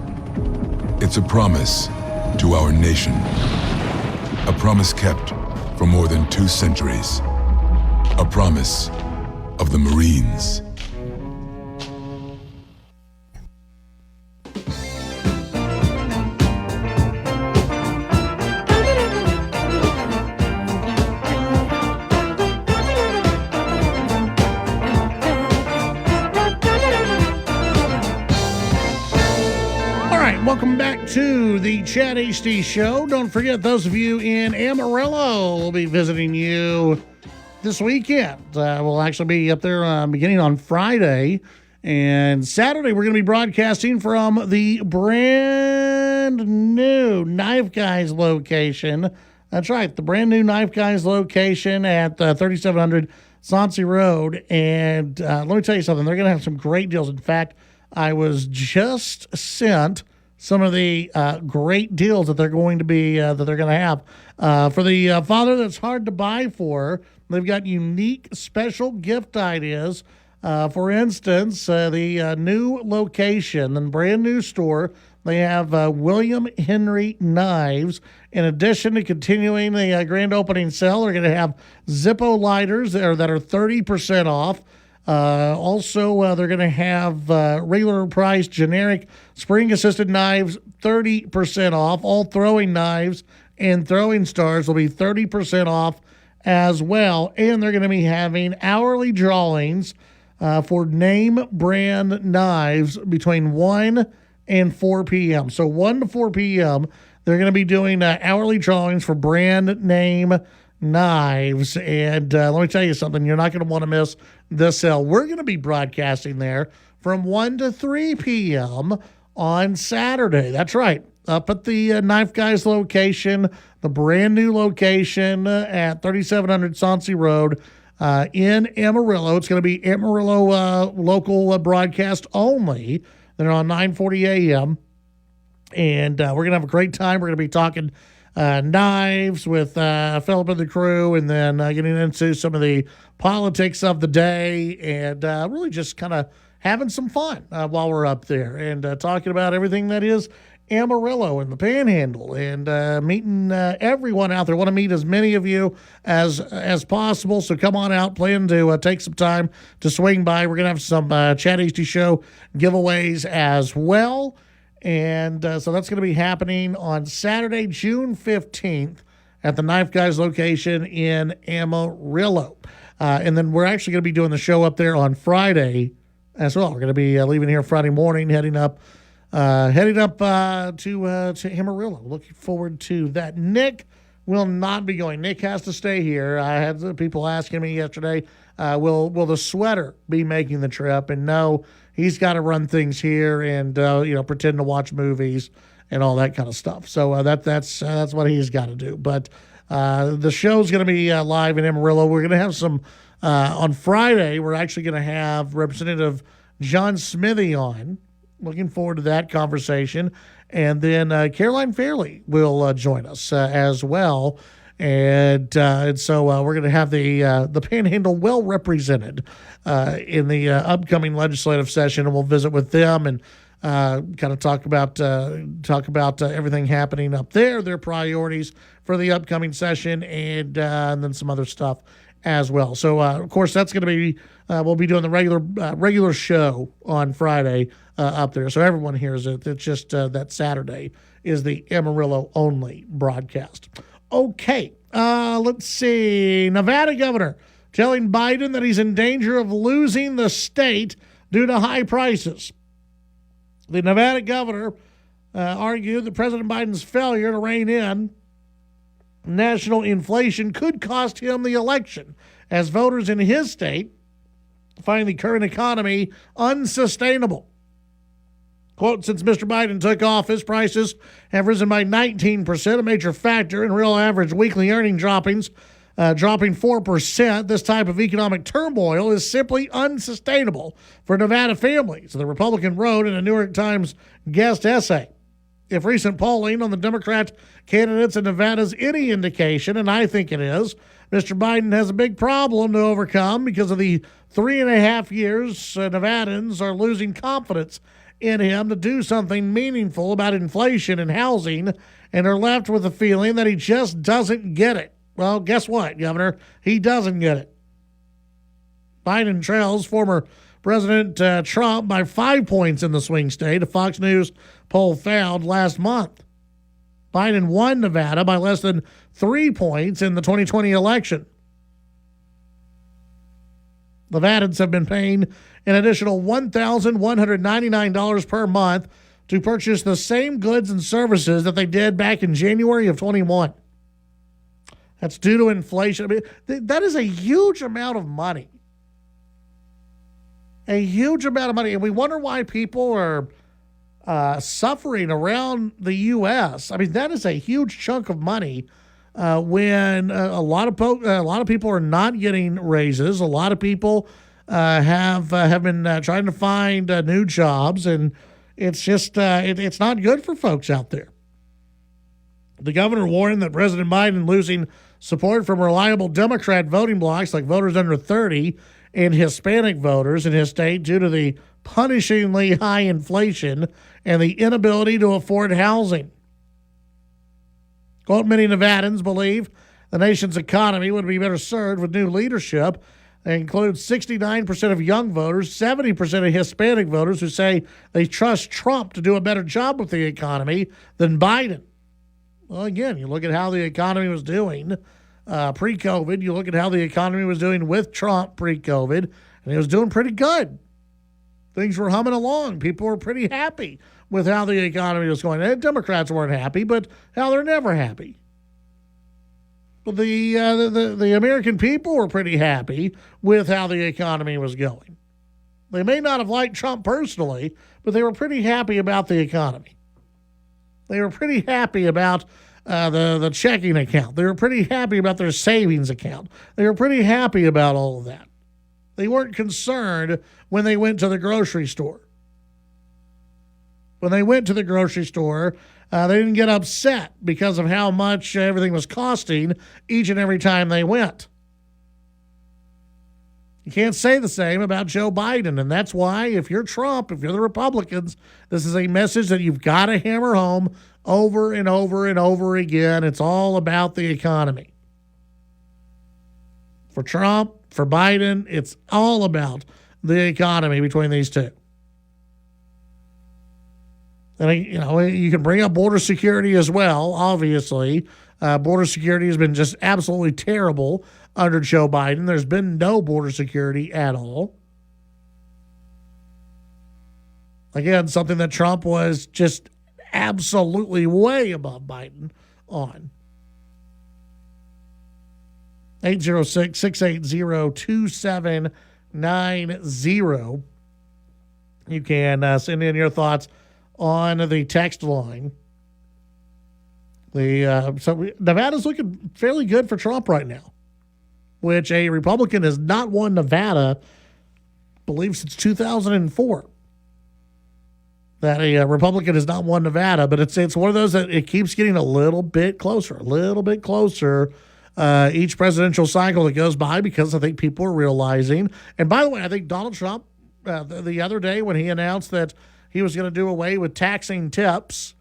It's a promise to our nation. A promise kept for more than 2 centuries. A promise of the Marines. Welcome back to the Chad Hasty Show. Don't forget, those of you in Amarillo will be visiting you this weekend. We'll actually be up there beginning on Friday. And Saturday, we're going to be broadcasting from the brand new Knife Guys location. That's right, the brand new Knife Guys location at 3700 Sauncey Road. And let me tell you something, they're going to have some great deals. In fact, I was just sent some of the great deals that they're going to have for the father that's hard to buy for. They've got unique special gift ideas. For instance, the new location and brand new store, they have William Henry knives. In addition to continuing the grand opening sale, they're going to have Zippo lighters that are 30% off. Also, they're going to have regular price generic spring-assisted knives 30% off. All throwing knives and throwing stars will be 30% off as well. And they're going to be having hourly drawings for name brand knives between 1 and 4 p.m. So 1 to 4 p.m., they're going to be doing hourly drawings for brand name knives. And let me tell you something, you're not going to want to miss the cell. We're going to be broadcasting there from 1 to 3 p.m. on Saturday. That's right. Up at the Knife Guys location, the brand new location at 3700 Sauncey Road in Amarillo. It's going to be Amarillo local broadcast only. They're on 9:40 a.m. And we're going to have a great time. We're going to be talking knives with Philip and the crew, and then getting into some of the politics of the day, and really just kind of having some fun while we're up there, and talking about everything that is Amarillo and the Panhandle, and meeting everyone out there. Want to meet as many of you as possible, so come on out. Plan to take some time to swing by. We're going to have some Chad Hasty Show giveaways as well. And so that's going to be happening on Saturday, June 15th at the Knife Guys location in Amarillo. And then we're actually going to be doing the show up there on Friday as well. We're going to be leaving here Friday morning, heading up to Amarillo. Looking forward to that. Nick will not be going. Nick has to stay here. I had people asking me yesterday, will the sweater be making the trip? And no, he's got to run things here and pretend to watch movies and all that kind of stuff. So that's what he's got to do. But the show's going to be live in Amarillo. We're going to have some on Friday. We're actually going to have Representative John Smithy on. Looking forward to that conversation. And then Caroline Fairley will join us as well. And so we're going to have the Panhandle well represented in the upcoming legislative session, and we'll visit with them and kind of talk about everything happening up there, their priorities for the upcoming session, and then some other stuff as well. So of course that's going to be we'll be doing the regular show on Friday up there, so everyone hears it. It's just that Saturday is the Amarillo only broadcast. Okay, let's see. Nevada governor telling Biden that he's in danger of losing the state due to high prices. The Nevada governor argued that President Biden's failure to rein in national inflation could cost him the election, as voters in his state find the current economy unsustainable. Quote, since Mr. Biden took office, prices have risen by 19%, a major factor in real average weekly earning dropping 4%. This type of economic turmoil is simply unsustainable for Nevada families, the Republican wrote in a New York Times guest essay. If recent polling on the Democrat candidates in Nevada is any indication, and I think it is, Mr. Biden has a big problem to overcome because of the 3.5 years Nevadans are losing confidence in him to do something meaningful about inflation and housing, and are left with the feeling that he just doesn't get it. Well, guess what, Governor? He doesn't get it. Biden trails former President Trump by 5 points in the swing state, a Fox News poll found last month. Biden won Nevada by less than 3 points in the 2020 election. Nevadans have been paying an additional $1,199 per month to purchase the same goods and services that they did back in January of 21. That's due to inflation. I mean, that is a huge amount of money. A huge amount of money. And we wonder why people are suffering around the U.S. I mean, that is a huge chunk of money when a lot of people are not getting raises. A lot of people have been trying to find new jobs, and it's just it's not good for folks out there. The governor warned that President Biden losing support from reliable Democrat voting blocs like voters under 30 and Hispanic voters in his state due to the punishingly high inflation and the inability to afford housing. Quote, many Nevadans believe the nation's economy would be better served with new leadership. They include 69% of young voters, 70% of Hispanic voters who say they trust Trump to do a better job with the economy than Biden. Well, again, you look at how the economy was doing pre-COVID. You look at how the economy was doing with Trump pre-COVID, and it was doing pretty good. Things were humming along. People were pretty happy with how the economy was going. And Democrats weren't happy, but hell, they're never happy. But the American people were pretty happy with how the economy was going. They may not have liked Trump personally, but they were pretty happy about the economy. They were pretty happy about the checking account. They were pretty happy about their savings account. They were pretty happy about all of that. They weren't concerned when they went to the grocery store. When they went to the grocery store, they didn't get upset because of how much everything was costing each and every time they went. You can't say the same about Joe Biden, and that's why if you're Trump, if you're the Republicans, this is a message that you've got to hammer home over and over and over again. It's all about the economy. For Trump, for Biden, it's all about the economy between these two. And, you can bring up border security as well, obviously. Border security has been just absolutely terrible under Joe Biden. There's been no border security at all. Again, something that Trump was just absolutely way above Biden on. 806-680-2790. You can send in your thoughts on the text line. Nevada's looking fairly good for Trump right now, which a Republican has not won Nevada, I believe, since 2004. That a Republican has not won Nevada, but it's one of those that it keeps getting a little bit closer each presidential cycle that goes by, because I think people are realizing. And by the way, I think Donald Trump, the other day when he announced that he was going to do away with taxing tips,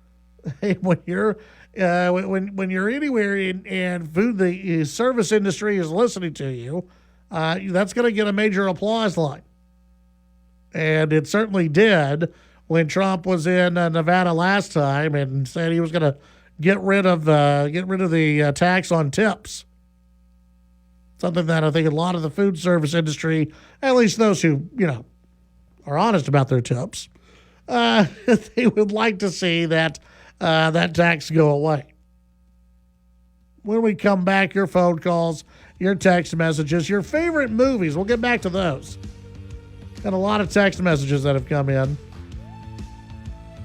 when you're anywhere and food, the service industry is listening to you, that's going to get a major applause line. And it certainly did when Trump was in Nevada last time and said he was going to get rid of the tax on tips. Something that I think a lot of the food service industry, at least those who are honest about their tips, they would like to see that tax go away. When we come back, your phone calls, your text messages, your favorite movies, we'll get back to those. Got a lot of text messages that have come in.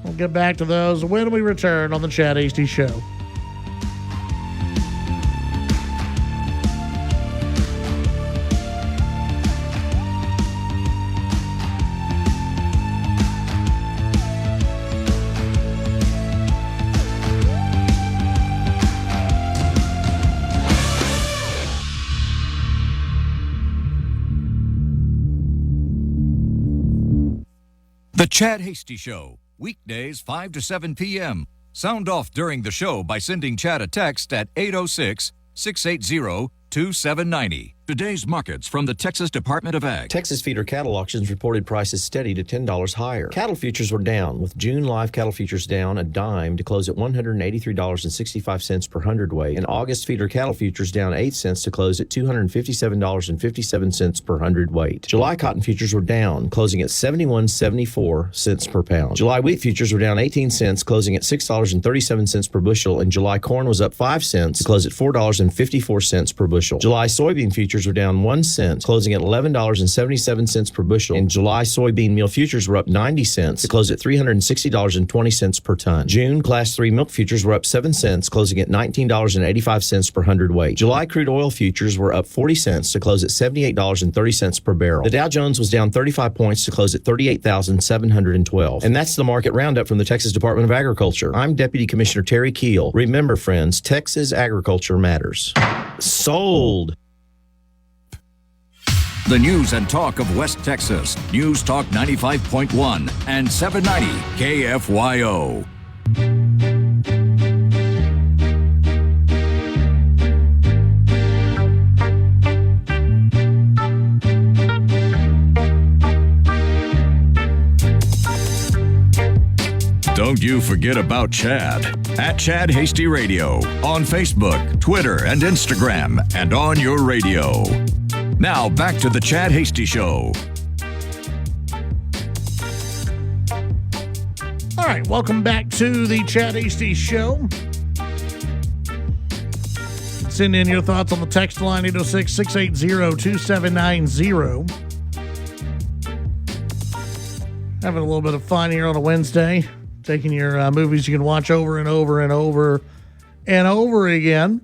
We'll get back to those when we return on the Chad Hasty Show. The Chad Hasty Show, weekdays 5 to 7 p.m. Sound off during the show by sending Chad a text at 806-680-2790. Today's markets from the Texas Department of Ag. Texas feeder cattle auctions reported prices steady to $10 higher. Cattle futures were down, with June live cattle futures down a dime to close at $183.65 per hundredweight, and August feeder cattle futures down 8 cents to close at $257.57 per hundredweight. July cotton futures were down, closing at 71.74 cents per pound. July wheat futures were down 18 cents, closing at $6.37 per bushel, and July corn was up 5 cents to close at $4.54 per bushel. July soybean futures were down 1 cent, closing at $11.77 per bushel. And July soybean meal futures were up 90 cents to close at $360.20 per ton. June Class 3 milk futures were up 7 cents, closing at $19.85 per hundredweight. July crude oil futures were up 40 cents to close at $78.30 per barrel. The Dow Jones was down 35 points to close at 38,712. And that's the market roundup from the Texas Department of Agriculture. I'm Deputy Commissioner Terry Keel. Remember, friends, Texas agriculture matters. Sold. The news and talk of West Texas. News Talk 95.1 and 790 KFYO. Don't you forget about Chad at Chad Hasty Radio on Facebook, Twitter, and Instagram, and on your radio. Now back to the Chad Hasty Show. All right, welcome back to the Chad Hasty Show. Send in your thoughts on the text line 806-680-2790. Having a little bit of fun here on a Wednesday. Taking your movies you can watch over and over and over and over again.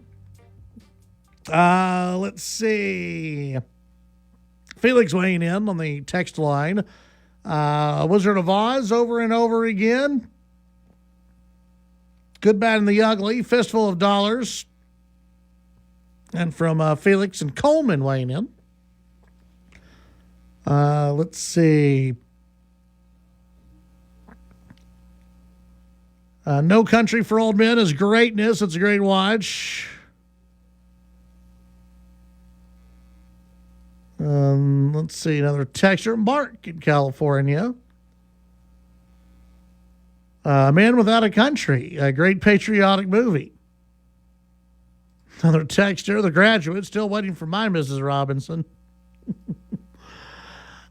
Let's see. Felix weighing in on the text line. Wizard of Oz over and over again. Good, Bad, and the Ugly. Fistful of Dollars. And from Felix and Coleman weighing in. Let's see. No Country for Old Men is greatness. It's a great watch. Let's see, another texture. Mark in California. Man Without a Country, a great patriotic movie. Another texture. The Graduate, still waiting for my Mrs. Robinson.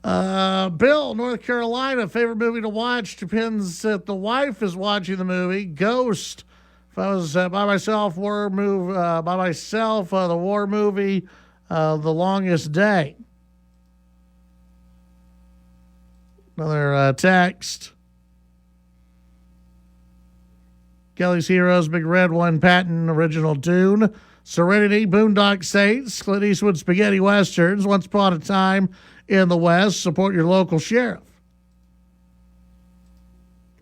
Bill, North Carolina, favorite movie to watch depends if the wife is watching the movie. Ghost. If I was by myself, the war movie, The Longest Day. Another text. Kelly's Heroes, Big Red One, Patton, Original Dune, Serenity, Boondock Saints, Clint Eastwood Spaghetti Westerns, Once Upon a Time in the West, support your local sheriff.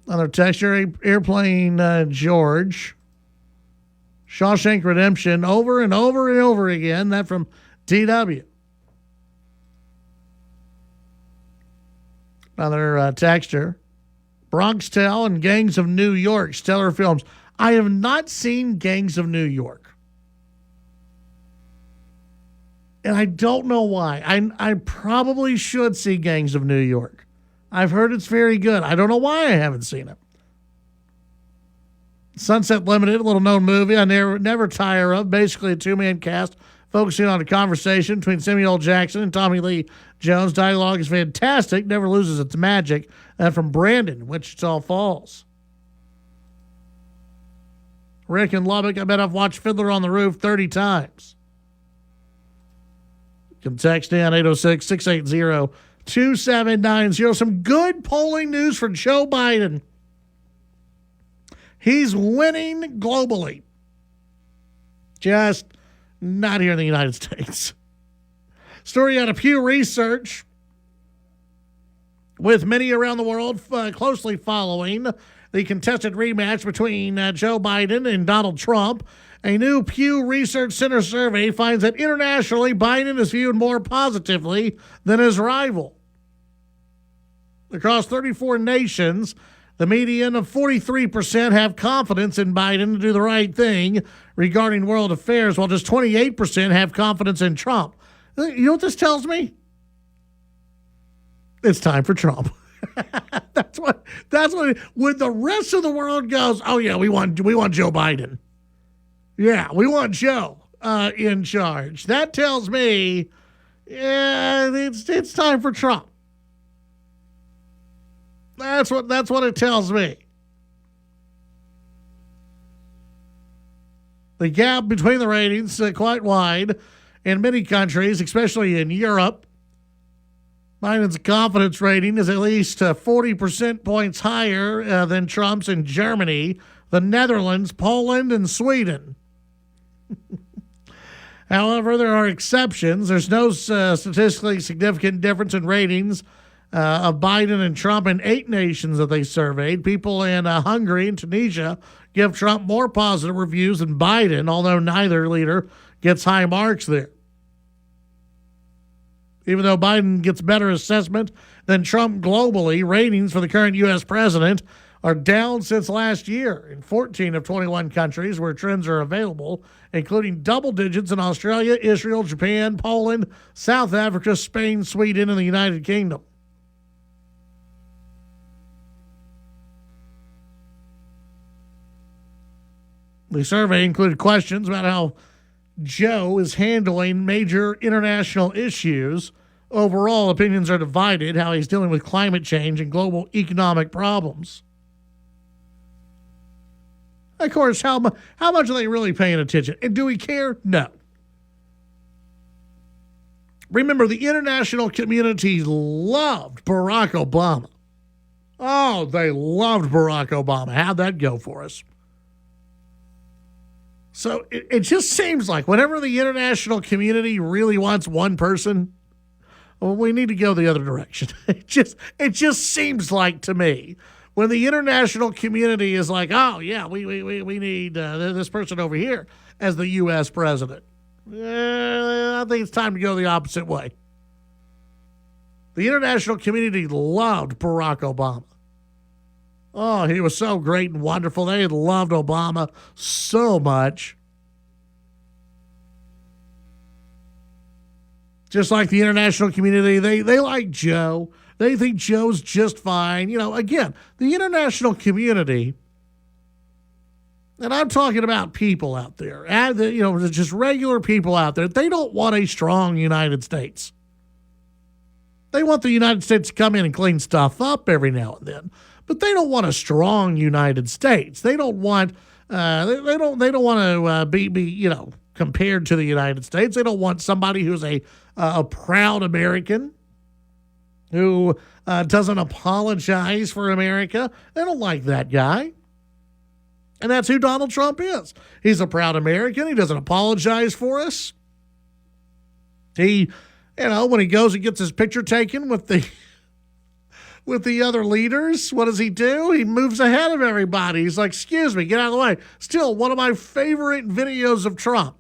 Another texture, Airplane George, Shawshank Redemption, over and over and over again. That from DW. Another texture, Bronx Tale and Gangs of New York, stellar films. I have not seen Gangs of New York. And I don't know why. I probably should see Gangs of New York. I've heard it's very good. I don't know why I haven't seen it. Sunset Limited, a little-known movie I never tire of. Basically a two-man cast focusing on a conversation between Samuel L. Jackson and Tommy Lee Jones. Dialogue is fantastic, never loses its magic. From Brandon, Wichita Falls. Rick in Lubbock, I bet I've watched Fiddler on the Roof 30 times. You can text in 806-680-2790. Some good polling news for Joe Biden. He's winning globally. Just not here in the United States. Story out of Pew Research, with many around the world closely following the contested rematch between Joe Biden and Donald Trump. A new Pew Research Center survey finds that internationally, Biden is viewed more positively than his rival. Across 34 nations, the median of 43% have confidence in Biden to do the right thing regarding world affairs, while just 28% have confidence in Trump. You know what this tells me? It's time for Trump. That's what when the rest of the world goes, oh yeah, we want Joe Biden. Yeah, we want Joe in charge. That tells me, yeah, it's time for Trump. That's what it tells me. The gap between the ratings quite wide in many countries, especially in Europe. Biden's confidence rating is at least 40% points higher than Trump's in Germany, the Netherlands, Poland, and Sweden. However, there are exceptions. There's no statistically significant difference in ratings of Biden and Trump in 8 nations that they surveyed. People in Hungary and Tunisia give Trump more positive reviews than Biden, although neither leader gets high marks there. Even though Biden gets better assessment than Trump globally, ratings for the current U.S. president are down since last year in 14 of 21 countries where trends are available, including double digits in Australia, Israel, Japan, Poland, South Africa, Spain, Sweden, and the United Kingdom. The survey included questions about how Joe is handling major international issues. Overall, opinions are divided, how he's dealing with climate change and global economic problems. Of course, how much are they really paying attention? And do we care? No. Remember, the international community loved Barack Obama. Oh, they loved Barack Obama. How'd that go for us? So it just seems like whenever the international community really wants one person, well, we need to go the other direction. It just seems like to me when the international community is like, oh yeah, we need this person over here as the U.S. president. I think it's time to go the opposite way. The international community loved Barack Obama. Oh, he was so great and wonderful. They loved Obama so much. Just like the international community, they like Joe. They think Joe's just fine. Again, the international community, and I'm talking about people out there, just regular people out there, they don't want a strong United States. They want the United States to come in and clean stuff up every now and then, but they don't want a strong United States. They don't want they don't want to be compared to the United States. They don't want somebody who's a proud American who doesn't apologize for America. They don't like that guy. And that's who Donald Trump is. He's a proud American. He doesn't apologize for us. He, when he goes and gets his picture taken with the other leaders, what does he do? He moves ahead of everybody. He's like, excuse me, get out of the way. Still, one of my favorite videos of Trump,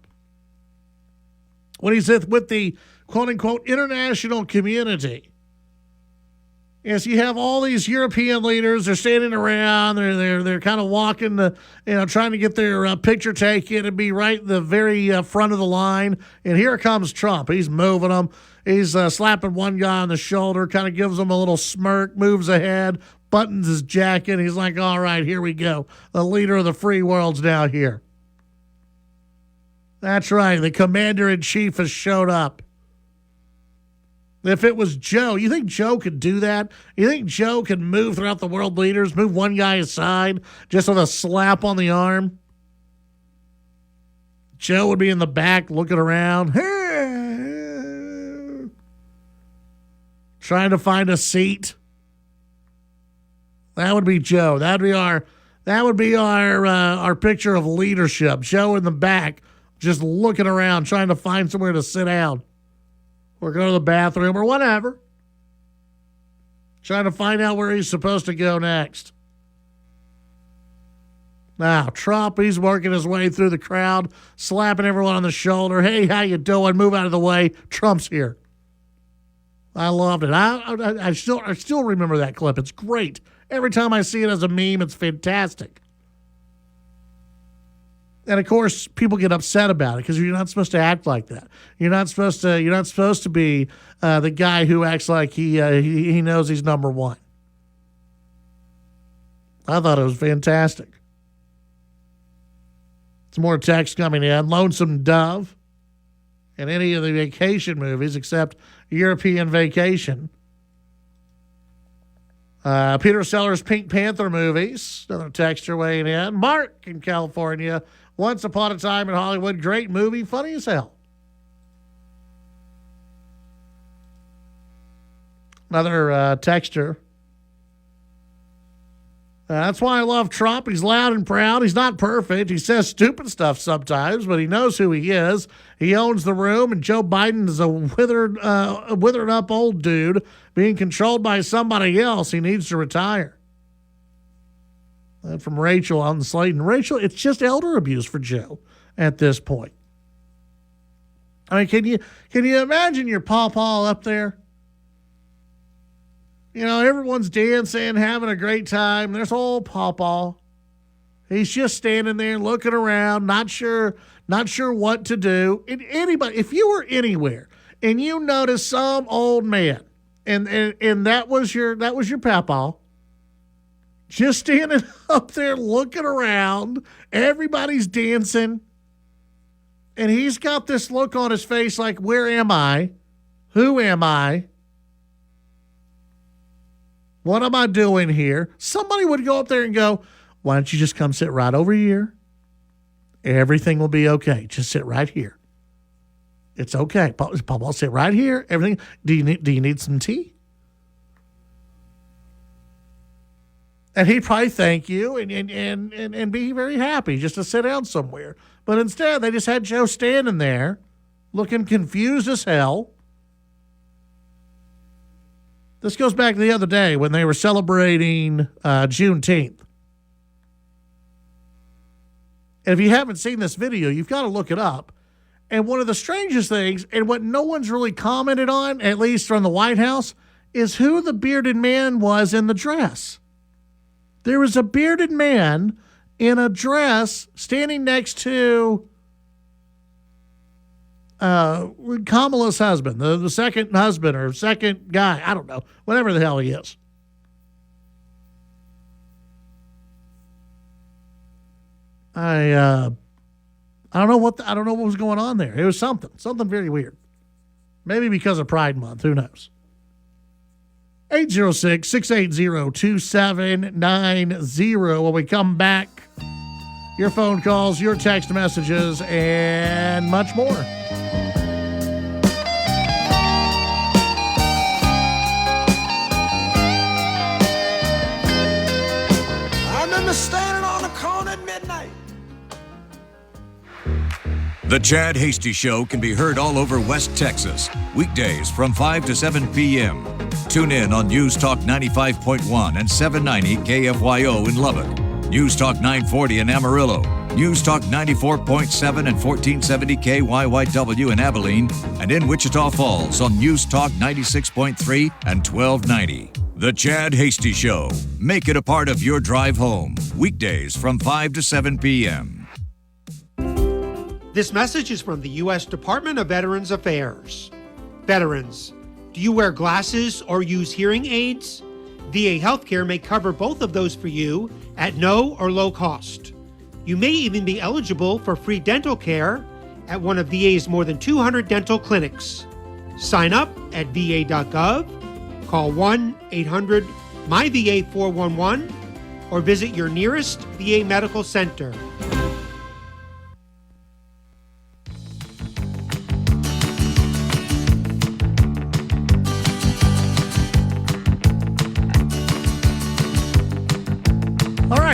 when he's with the quote-unquote international community. Yes, you have all these European leaders. They're standing around. They're kind of walking, trying to get their picture taken and be right in the very front of the line. And here comes Trump. He's moving them. He's slapping one guy on the shoulder, kind of gives him a little smirk, moves ahead, buttons his jacket. He's like, all right, here we go. The leader of the free world's now here. That's right. The commander-in-chief has showed up. If it was Joe, you think Joe could do that? You think Joe could move throughout the world leaders, move one guy aside just with a slap on the arm? Joe would be in the back looking around, trying to find a seat. That would be Joe. That would be our picture of leadership. Joe in the back, just looking around, trying to find somewhere to sit down or go to the bathroom or whatever. Trying to find out where he's supposed to go next. Now, Trump, he's working his way through the crowd, slapping everyone on the shoulder. Hey, how you doing? Move out of the way. Trump's here. I loved it. I still remember that clip. It's great. Every time I see it as a meme, it's fantastic. And of course, people get upset about it because you're not supposed to act like that. You're not supposed to be the guy who acts like he knows he's number one. I thought it was fantastic. Some more text coming in. Lonesome Dove and any of the vacation movies except European Vacation. Peter Sellers' Pink Panther movies. Another texter weighing in. Mark in California. Once Upon a Time in Hollywood. Great movie. Funny as hell. Another texter. That's why I love Trump. He's loud and proud. He's not perfect. He says stupid stuff sometimes, but he knows who he is. He owns the room, and Joe Biden is a withered up old dude being controlled by somebody else. He needs to retire. From Rachel on Slayton. Rachel, it's just elder abuse for Joe at this point. I mean, can you imagine your pawpaw up there? You know, everyone's dancing, having a great time. There's old pawpaw. He's just standing there looking around, not sure what to do. And anybody, if you were anywhere and you noticed some old man, and that was your pawpaw, just standing up there looking around, everybody's dancing, and he's got this look on his face like, where am I? Who am I? What am I doing here? Somebody would go up there and go, Why don't you just come sit right over here? Everything will be okay. Just sit right here. It's okay. Papa, sit right here. Everything. Do you need some tea? And he'd probably thank you and be very happy just to sit down somewhere. But instead, they just had Joe standing there looking confused as hell. This goes back to the other day when they were celebrating Juneteenth. And if you haven't seen this video, you've got to look it up. And one of the strangest things, and what no one's really commented on, at least from the White House, is who the bearded man was in the dress. There was a bearded man in a dress standing next to Kamala's husband, the second husband or second guy. I don't know, whatever the hell he is. I don't know what was going on there. It was something very weird. Maybe because of Pride Month. Who knows? 806-680-2790. When we come back, your phone calls, your text messages, and much more. I remember standing on a corner at midnight. The Chad Hasty Show can be heard all over West Texas, weekdays from 5 to 7 p.m. Tune in on News Talk 95.1 and 790 KFYO in Lubbock, News Talk 940 in Amarillo, News Talk 94.7 and 1470 KYYW in Abilene, and in Wichita Falls on News Talk 96.3 and 1290. The Chad Hasty Show. Make it a part of your drive home, weekdays from 5 to 7 p.m. This message is from the U.S. Department of Veterans Affairs. Veterans, do you wear glasses or use hearing aids? VA healthcare may cover both of those for you at no or low cost. You may even be eligible for free dental care at one of VA's more than 200 dental clinics. Sign up at va.gov, call 1-800-MyVA411, or visit your nearest VA medical center.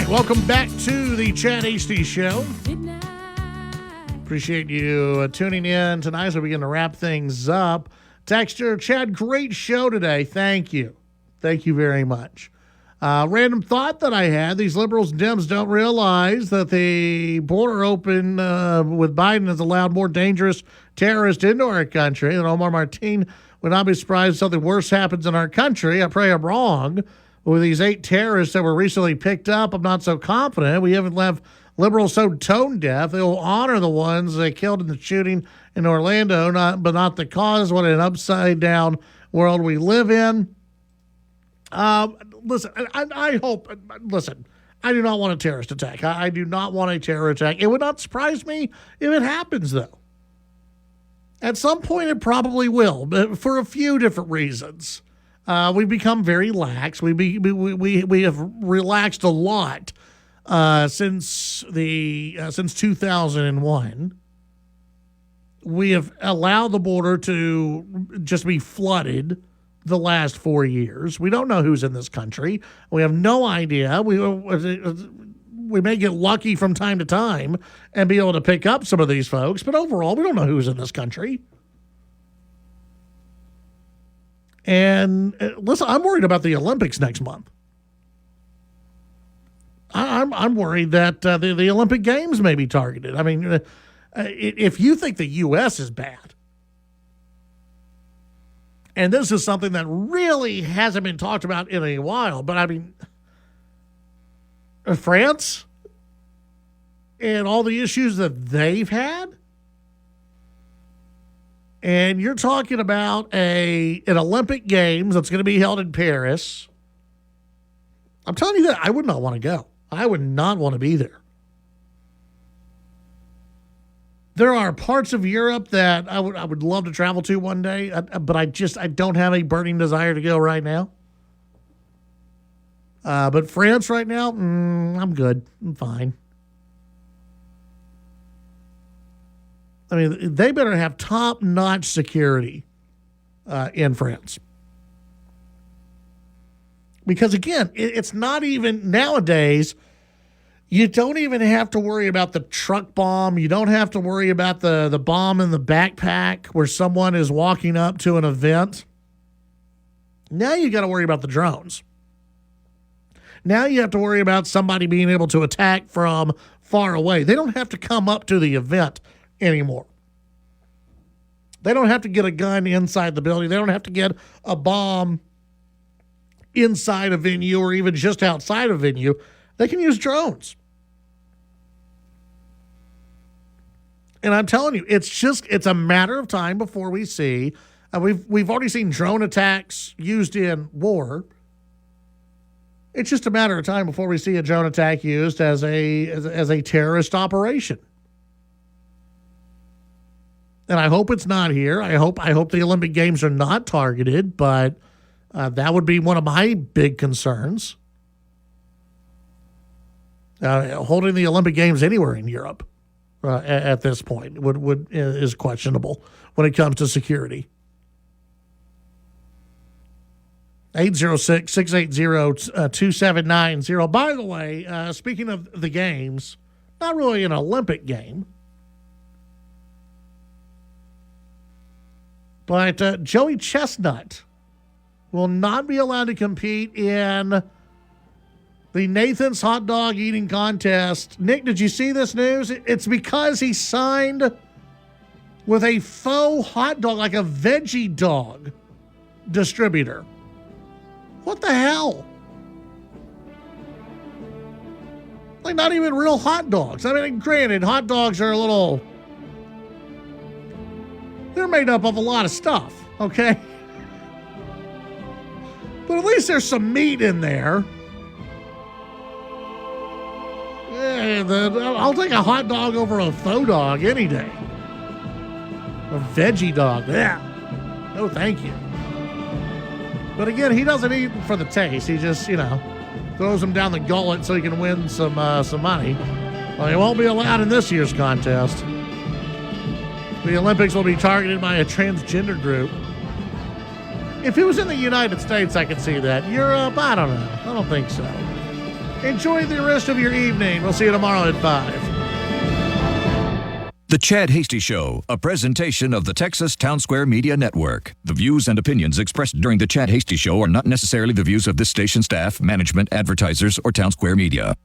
Welcome back to the Chad Hasty Show. Appreciate you tuning in tonight as we begin to wrap things up. Texter, Chad, great show today. Thank you. Thank you very much. Random thought that I had, these liberals and Dems don't realize that the border open with Biden has allowed more dangerous terrorists into our country. And Omar Martin would not be surprised if something worse happens in our country. I pray I'm wrong. With these 8 terrorists that were recently picked up, I'm not so confident. We haven't left liberals so tone deaf. They will honor the ones they killed in the shooting in Orlando, but not the cause. What an upside-down world we live in. Listen, I do not want a terrorist attack. I do not want a terror attack. It would not surprise me if it happens, though. At some point, it probably will, but for a few different reasons. We've become very lax. We have relaxed a lot since 2001. We have allowed the border to just be flooded the last 4 years. We don't know who's in this country. We have no idea. We may get lucky from time to time and be able to pick up some of these folks, but overall, we don't know who's in this country. And listen, I'm worried about the Olympics next month. I'm worried that the Olympic Games may be targeted. I mean, if you think the U.S. is bad, and this is something that really hasn't been talked about in a while, but I mean, France and all the issues that they've had. And you're talking about an Olympic Games that's going to be held in Paris. I'm telling you that I would not want to go. I would not want to be there. There are parts of Europe that I would love to travel to one day, but I don't have a burning desire to go right now. But France right now, I'm good. I'm fine. I mean, they better have top-notch security in France. Because, again, it's not even nowadays, you don't even have to worry about the truck bomb. You don't have to worry about the bomb in the backpack where someone is walking up to an event. Now you got to worry about the drones. Now you have to worry about somebody being able to attack from far away. They don't have to come up to the event anymore. They don't have to get a gun inside the building. They don't have to get a bomb inside a venue or even just outside a venue. They can use drones. And I'm telling you, it's a matter of time before we see, we've already seen drone attacks used in war. It's just a matter of time before we see a drone attack used as a terrorist operation. And I hope it's not here. I hope the Olympic Games are not targeted, but that would be one of my big concerns. Holding the Olympic Games anywhere in Europe at this point is questionable when it comes to security. 806-680-2790. By the way, speaking of the games, not really an Olympic game, but Joey Chestnut will not be allowed to compete in the Nathan's Hot Dog Eating Contest. Nick, did you see this news? It's because he signed with a faux hot dog, like a veggie dog distributor. What the hell? Like, not even real hot dogs. I mean, granted, hot dogs are they're made up of a lot of stuff, okay? But at least there's some meat in there. I'll take a hot dog over a faux dog any day. A veggie dog. Yeah. No, thank you. But again, he doesn't eat for the taste. He just, throws them down the gullet so he can win some money. Well, he won't be allowed in this year's contest. The Olympics will be targeted by a transgender group. If it was in the United States, I could see that. Europe, I don't know. I don't think so. Enjoy the rest of your evening. We'll see you tomorrow at 5. The Chad Hasty Show, a presentation of the Texas Town Square Media Network. The views and opinions expressed during the Chad Hasty Show are not necessarily the views of this station staff, management, advertisers, or Town Square Media.